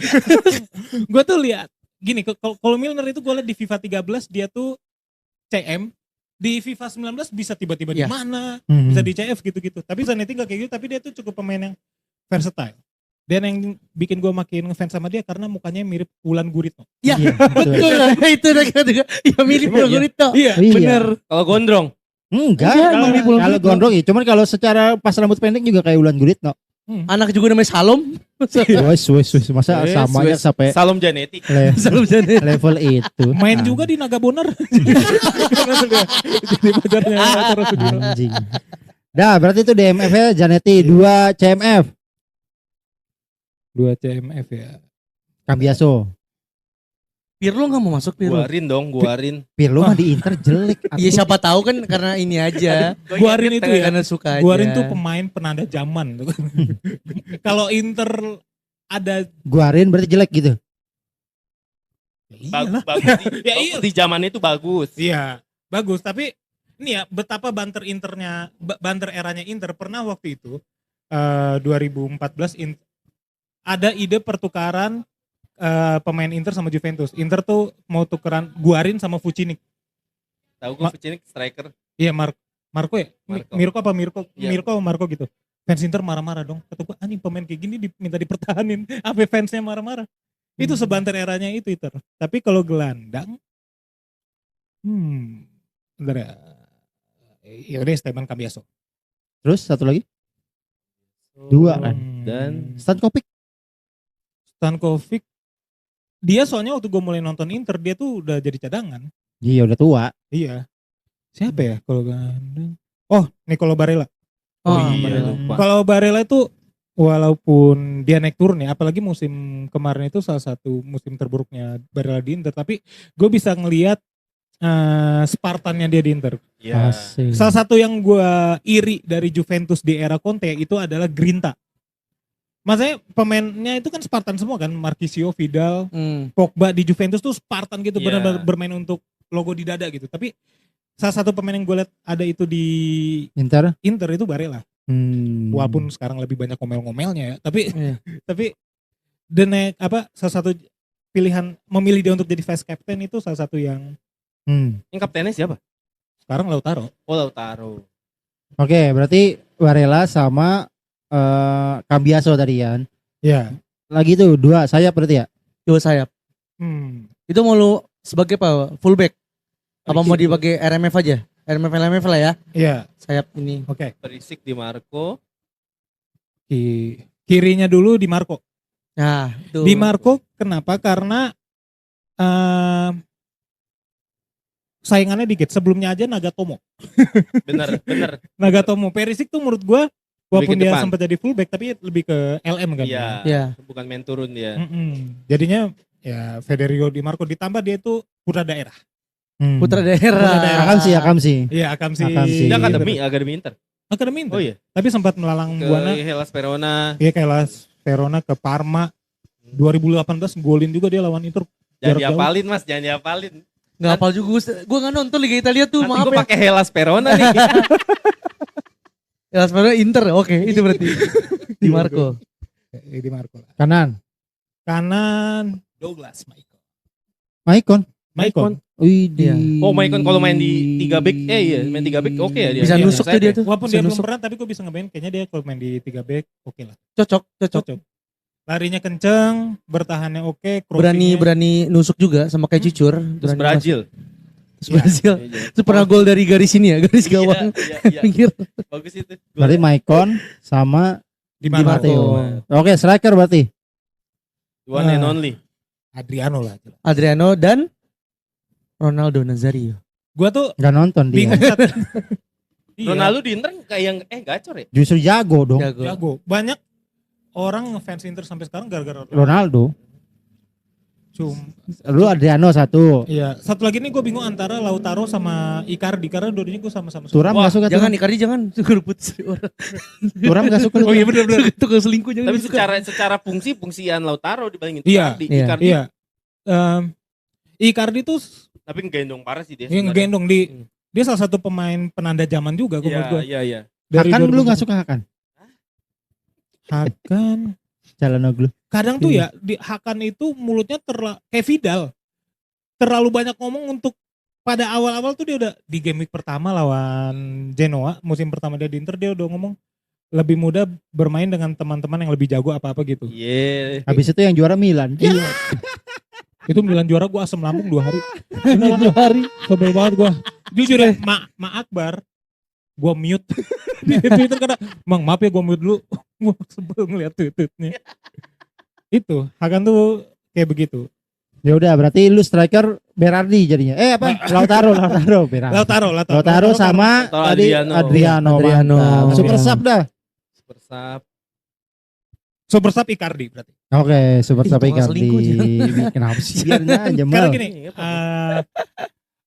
Speaker 3: Gue tuh lihat gini, kalau Milner itu gue lihat di FIFA 13 dia tuh CM, di FIFA 19 bisa tiba-tiba di
Speaker 2: Iya.
Speaker 3: mana,
Speaker 1: Hmm.
Speaker 3: bisa di CF gitu-gitu. Tapi Zanetti gak kayak gitu, tapi dia tuh cukup pemain yang versatile. Dan yang bikin gue makin ngefans sama dia karena mukanya mirip Wulan Guritno.
Speaker 2: Ya,
Speaker 1: Iya, betul.
Speaker 2: betul. Itu udah kata ya mirip
Speaker 3: Iya.
Speaker 2: Gurito.
Speaker 3: Iya.
Speaker 1: Iya.
Speaker 2: Bener.
Speaker 4: Kalau gondrong,
Speaker 1: Enggak,
Speaker 2: Iya, emang mirip Wulan
Speaker 1: kalau
Speaker 2: Guritno.
Speaker 1: gondrong ya. Cuman kalau secara pas rambut pendek juga kayak Wulan Guritno.
Speaker 2: Anak juga namanya Salom.
Speaker 1: Wes, masa
Speaker 4: Wes,
Speaker 1: samanya
Speaker 4: wes.
Speaker 1: sampai
Speaker 4: Salom Janetti.
Speaker 2: Salom jadi.
Speaker 1: level itu.
Speaker 3: Main
Speaker 1: Ah,
Speaker 3: juga di Naga Bonar. Jadi pacarnya Tara Sudiro.
Speaker 1: anjing. Dah, berarti itu DMF-nya Janetti, 2 CMF.
Speaker 3: 2 CMF ya.
Speaker 1: Cambiaso.
Speaker 2: Pirlo nggak mau masuk Pirlo.
Speaker 4: Guarin.
Speaker 1: Pirlo mah di Inter jelek.
Speaker 2: Iya siapa tahu kan karena ini aja.
Speaker 3: Guarin itu ya.
Speaker 2: Karena suka aja.
Speaker 3: Guarin tuh pemain penanda zaman. Kalau Inter ada
Speaker 1: Guarin berarti jelek gitu.
Speaker 3: iyalah.
Speaker 4: Bagus
Speaker 3: Ya iya.
Speaker 4: di zaman itu bagus.
Speaker 3: Iya, bagus. Tapi ini ya betapa banter eranya Inter pernah waktu itu 2014 ada ide pertukaran pemain Inter sama Juventus. Inter tuh mau tukeran Guarin sama Vucinic.
Speaker 4: Tahu gue Vucinic striker.
Speaker 3: Iya, Marco ya?
Speaker 4: Marco.
Speaker 3: Mirko
Speaker 4: Iya.
Speaker 3: apa Marco gitu. Fans Inter marah-marah dong. Kata gue, anjing pemain kayak gini minta dipertahanin. Apa fansnya marah-marah? Itu sebanter eranya itu Inter. Tapi kalau gelandang, bentar ya. Ya udah Esteban Cambiaso.
Speaker 1: Terus satu lagi, 2 kan.
Speaker 4: Dan
Speaker 1: Stankovic.
Speaker 3: Stankovic, dia soalnya waktu gue mulai nonton Inter, dia tuh udah jadi cadangan.
Speaker 1: Iya udah tua.
Speaker 3: Iya. Siapa ya kalau gelandang? Oh, Nicolo Barella.
Speaker 2: Oh,
Speaker 4: iya,
Speaker 2: Barella.
Speaker 4: lupa.
Speaker 3: Kalau Barella itu walaupun dia naik turun ya, apalagi musim kemarin itu salah satu musim terburuknya Barella di Inter, tapi gue bisa ngelihat Spartannya dia di Inter.
Speaker 4: ya.
Speaker 1: Asik.
Speaker 3: Salah satu yang gue iri dari Juventus di era Conte itu adalah Grinta. Maksudnya pemainnya itu kan Spartan semua kan, Marchisio, Vidal, Pogba di Juventus tuh Spartan gitu,
Speaker 4: Iya.
Speaker 3: benar-benar bermain untuk logo di dada gitu. Tapi salah satu pemain yang gue lihat ada itu di
Speaker 1: Inter.
Speaker 3: Inter itu Barella. Walaupun sekarang lebih banyak ngomel-ngomelnya ya, tapi
Speaker 2: Iya.
Speaker 3: tapi salah satu pilihan memilih dia untuk jadi vice captain itu salah satu yang
Speaker 4: Yang kaptennya siapa?
Speaker 3: sekarang Lautaro.
Speaker 4: Oh, Lautaro.
Speaker 1: Oke, berarti Barella sama Cambiaso tadi kan.
Speaker 3: Ya.
Speaker 1: Lagi tuh 2 sayap berarti ya.
Speaker 2: Dua sayap. Itu mau lu sebagai apa? Fullback? Apa mau dipakai RMF aja? RMF lah ya.
Speaker 3: Iya.
Speaker 2: Sayap ini.
Speaker 3: Oke.
Speaker 4: Berisik di Marco.
Speaker 3: Kirinya dulu di Marco.
Speaker 2: Nah, itu.
Speaker 3: Di Marco kenapa? Karena saingannya dikit. Sebelumnya aja Nagatomo.
Speaker 4: Bener.
Speaker 3: Nagatomo. Perisic tuh menurut gua walaupun
Speaker 4: Lebih ke
Speaker 3: dia
Speaker 4: depan.
Speaker 3: sempat jadi fullback tapi lebih ke LM kan.
Speaker 4: Iya.
Speaker 2: Iya.
Speaker 4: Bukan main turun dia.
Speaker 3: Jadinya ya Federico Di Marco ditambah dia itu putra daerah.
Speaker 2: Putra daerah.
Speaker 3: Putra daerah.
Speaker 1: Akamsi.
Speaker 3: Iya, Akamsi.
Speaker 1: Akamsi.
Speaker 4: Dia akademi Inter.
Speaker 3: Akademi Inter.
Speaker 4: Oh iya.
Speaker 3: Tapi sempat melalang
Speaker 4: Ke
Speaker 3: buana.
Speaker 4: Hellas Verona.
Speaker 3: Iya kayak Las Verona ke Parma. 2018 golin juga dia lawan Inter.
Speaker 4: Jangan
Speaker 3: Jarak jauh.
Speaker 4: diapalin Mas, jangan diapalin.
Speaker 2: Nggak hafal juga. Gue nggak nonton Liga Italia tuh.
Speaker 4: Nanti
Speaker 2: Maaf
Speaker 4: gue
Speaker 2: ya.
Speaker 4: pakai Hellas Verona nih.
Speaker 2: Ya sebenarnya Inter. Oke, itu berarti. Di Marco.
Speaker 3: Di Marco.
Speaker 1: Kanan.
Speaker 3: Kanan Douglas Maicon.
Speaker 1: Maicon. Wih,
Speaker 2: Iya.
Speaker 4: Oh, Maicon kalau main di 3 back, main 3 back oke ya dia.
Speaker 2: Bisa
Speaker 3: Iya,
Speaker 2: nusuk tuh dia tuh.
Speaker 3: Walaupun
Speaker 2: Bisa
Speaker 3: dia belum
Speaker 2: nusuk.
Speaker 3: pernah tapi gue bisa ngebayang kayaknya dia kalau main di 3 back oke lah.
Speaker 2: Cocok.
Speaker 3: Cocok. Larinya kenceng, bertahannya oke,
Speaker 2: Berani nusuk juga sama kayak Cucur.
Speaker 4: Terus
Speaker 2: Berani
Speaker 4: Brazil.
Speaker 2: masuk. Terus Brazil. Itu pernah gol dari garis ini ya, garis gawang.
Speaker 4: Iya.
Speaker 2: Pinggir.
Speaker 4: Bagus itu.
Speaker 1: Berarti Maicon sama
Speaker 3: Di
Speaker 2: Di
Speaker 1: Matteo.
Speaker 2: Marco.
Speaker 1: Oke, striker berarti.
Speaker 4: One and only.
Speaker 3: Adriano lah.
Speaker 2: Adriano dan Ronaldo Nazario.
Speaker 3: Gua tuh
Speaker 1: Nggak nonton dia.
Speaker 3: bingung saat Iya,
Speaker 4: Ronaldo di Inter kayak yang gacor ya.
Speaker 1: Justru jago dong.
Speaker 2: Jago.
Speaker 3: jago. Banyak orang ngefans Inter sampai sekarang gara-gara
Speaker 1: Ronaldo. Lu Adriano satu.
Speaker 3: Iya, satu lagi nih gue bingung antara Lautaro sama Icardi karena dua-duanya gue sama-sama suka.
Speaker 1: Turam nggak suka.
Speaker 2: Jangan
Speaker 1: Turam.
Speaker 2: Icardi jangan suka rebut orang.
Speaker 1: Turam nggak suka.
Speaker 3: Oh iya benar-benar.
Speaker 2: Tukang selingkuh jangan
Speaker 4: Tapi
Speaker 2: suka.
Speaker 4: secara fungsian Lautaro dibandingin
Speaker 3: Iya,
Speaker 4: Icardi.
Speaker 1: iya.
Speaker 4: Icardi
Speaker 3: Iya. Icardi tuh
Speaker 4: tapi ngegendong parah sih dia.
Speaker 3: yang
Speaker 4: sebenarnya.
Speaker 3: ngegendong dia salah satu pemain penanda zaman juga menurut gue.
Speaker 4: Iya.
Speaker 1: Hakan lu nggak suka Hakan?
Speaker 3: Hakan.
Speaker 1: Calhanoglu.
Speaker 3: Kadang tuh ya di Hakan itu mulutnya kayak Vidal. Terlalu banyak ngomong untuk pada awal-awal tuh dia udah di game week pertama lawan Genoa, musim pertama dia di Inter dia udah ngomong lebih mudah bermain dengan teman-teman yang lebih jago apa-apa gitu.
Speaker 4: Iya.
Speaker 1: Habis itu yang juara Milan.
Speaker 3: Iya. Itu Milan juara gue asam lambung 2 hari.
Speaker 2: 2 hari.
Speaker 3: Sebel banget gue. Jujur ya, Ma Akbar, gue mute di Twitter karena, Mang maaf ya gue mute dulu. Gue sebel ngeliat tweetnya. Itu, Hakan tuh kayak begitu.
Speaker 1: Ya udah berarti lu striker Berardi jadinya. Lautaro Berardi. Lautaro sama
Speaker 4: Lautaro
Speaker 1: tadi
Speaker 4: Adriano.
Speaker 2: Adriano.
Speaker 1: mantap. Super
Speaker 3: Adriano.
Speaker 1: sub dah.
Speaker 4: Super sub.
Speaker 3: Super sub Icardi berarti.
Speaker 1: Oke, super sub
Speaker 2: Tukang
Speaker 1: Icardi.
Speaker 2: selingkuh,
Speaker 1: Kenapa sih biarnya aja
Speaker 3: Karena
Speaker 1: mal.
Speaker 3: gini,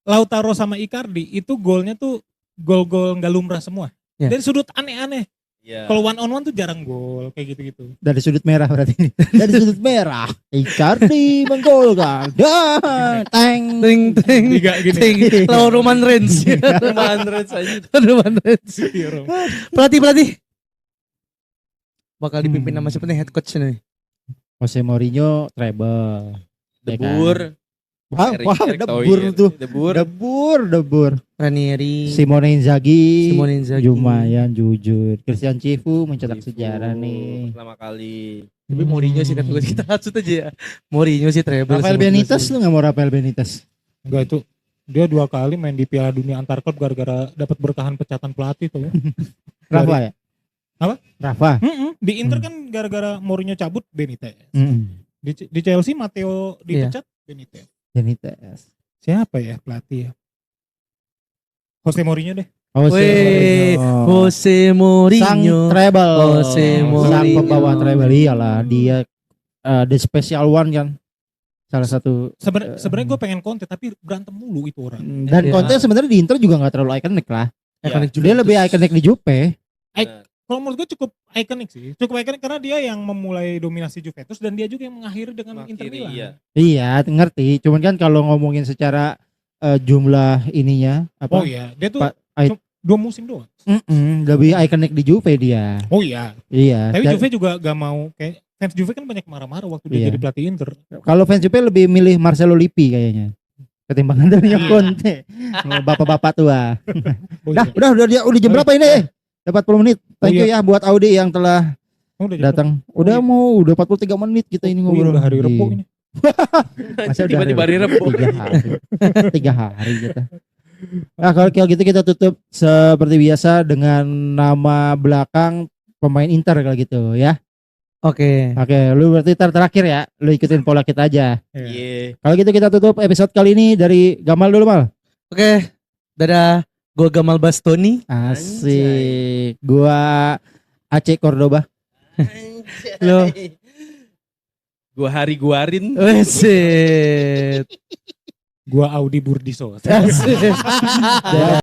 Speaker 3: Lautaro sama Icardi itu golnya tuh gol-gol nggak lumrah semua.
Speaker 2: Ya.
Speaker 3: Dari sudut aneh-aneh.
Speaker 4: Iya.
Speaker 3: Kalau one on one tuh jarang gol kayak gitu-gitu.
Speaker 1: Dari sudut merah berarti. Dari sudut merah. Icardi menggolkan. Dan teng.
Speaker 2: Ting ting.
Speaker 3: Tiga gini.
Speaker 2: Ting. Lawan Roman Reigns.
Speaker 4: Roman Reigns aja.
Speaker 2: Roman Reigns.
Speaker 3: Iya, Rom.
Speaker 2: Pelatih. Bakal dipimpin sama siapa nih head coach nih?
Speaker 1: Jose Mourinho treble.
Speaker 4: Debur.
Speaker 1: Wah,
Speaker 4: Erick
Speaker 1: debur
Speaker 4: Thohir.
Speaker 1: tuh.
Speaker 4: Debur.
Speaker 1: Debur.
Speaker 2: Ranieri.
Speaker 1: Simone Inzaghi.
Speaker 2: Simone Inzaghi.
Speaker 1: Lumayan jujur. Christian Cifu mencetak
Speaker 4: Cifu
Speaker 1: sejarah nih.
Speaker 4: Pertama kali.
Speaker 2: Tapi Mourinho sih kan kita hasut aja ya. Mourinho sih treble.
Speaker 1: Rafael
Speaker 2: sama
Speaker 1: Benitez
Speaker 2: sih.
Speaker 1: lu gak mau Rafael Benitez?
Speaker 3: Enggak itu. Dia 2 kali main di Piala Dunia antar klub gara-gara dapat bertahan pecatan pelatih tuh ya.
Speaker 1: Rafa ya?
Speaker 3: Apa?
Speaker 1: Rafa.
Speaker 3: Di Inter kan gara-gara Mourinho cabut Benitez.
Speaker 1: Mm.
Speaker 3: Di Chelsea Matteo dipecat Benitez.
Speaker 1: Benitez.
Speaker 3: Siapa ya pelatih ya? Jose Mourinho deh.
Speaker 2: Weh, Jose
Speaker 1: Sang
Speaker 2: Mourinho.
Speaker 1: treble.
Speaker 2: Jose
Speaker 1: Sang
Speaker 2: Mourinho.
Speaker 1: pembawa treble. Iyalah dia the special one kan. Salah satu.
Speaker 3: Sebenarnya gue pengen konten tapi berantem mulu itu orang.
Speaker 1: Dan
Speaker 2: Iya.
Speaker 1: konten sebenarnya di Inter juga gak terlalu ikonik lah.
Speaker 2: Ikonik
Speaker 1: Dia lebih ikonik di Juve.
Speaker 3: Kalau menurut gue cukup ikonik sih. Cukup ikonik karena dia yang memulai dominasi Juventus dan dia juga yang mengakhiri dengan Inter
Speaker 4: Mengakhiri,
Speaker 3: Milan.
Speaker 4: iya.
Speaker 1: Iya ngerti. Cuman kan kalau ngomongin secara jumlah ininya.
Speaker 3: Oh
Speaker 1: Apa?
Speaker 3: iya, dia tuh
Speaker 1: Pak, I-
Speaker 3: 2 musim doang.
Speaker 1: Lebih ikonik di Juve dia.
Speaker 3: Oh iya.
Speaker 1: Iya.
Speaker 3: Tapi
Speaker 1: Dan
Speaker 3: Juve juga gak mau kayak fans Juve kan banyak marah-marah waktu dia
Speaker 1: Iya.
Speaker 3: jadi pelatih Inter.
Speaker 1: Kalau fans Juve lebih milih Marcelo Lippi kayaknya. Ketimbang Antonio Conte. Bapak-bapak tua.
Speaker 3: Oh,
Speaker 1: Dah,
Speaker 3: iya.
Speaker 1: udah jam berapa ini? Udah 40 menit. Thank you
Speaker 3: iya.
Speaker 1: ya buat Audi yang telah
Speaker 3: Oh, udah
Speaker 1: datang.
Speaker 3: Oh,
Speaker 1: Udah
Speaker 3: iya.
Speaker 1: mau udah 43 menit kita ini
Speaker 3: Oh, iya,
Speaker 1: ngobrol.
Speaker 3: udah hari Rebo ini.
Speaker 1: Masa udah
Speaker 4: Tiba-tiba hari Rebo.
Speaker 1: 3 hari. 3 hari kita. Nah, kalau gitu kita tutup seperti biasa dengan nama belakang pemain Inter kalau gitu ya.
Speaker 2: Oke.
Speaker 1: Oke, lu berarti terakhir ya. Lu ikutin pola kita aja.
Speaker 4: Iya.
Speaker 1: Kalau gitu kita tutup episode kali ini dari Gamal dulu, Mal.
Speaker 2: Oke. Dadah. Gua Gamal Bastoni.
Speaker 1: Asik. Gua Aceh Cordoba.
Speaker 2: Lo.
Speaker 4: Gua Hari Guarin.
Speaker 2: Weset.
Speaker 3: Gua Audi Burdiso.
Speaker 2: Asik.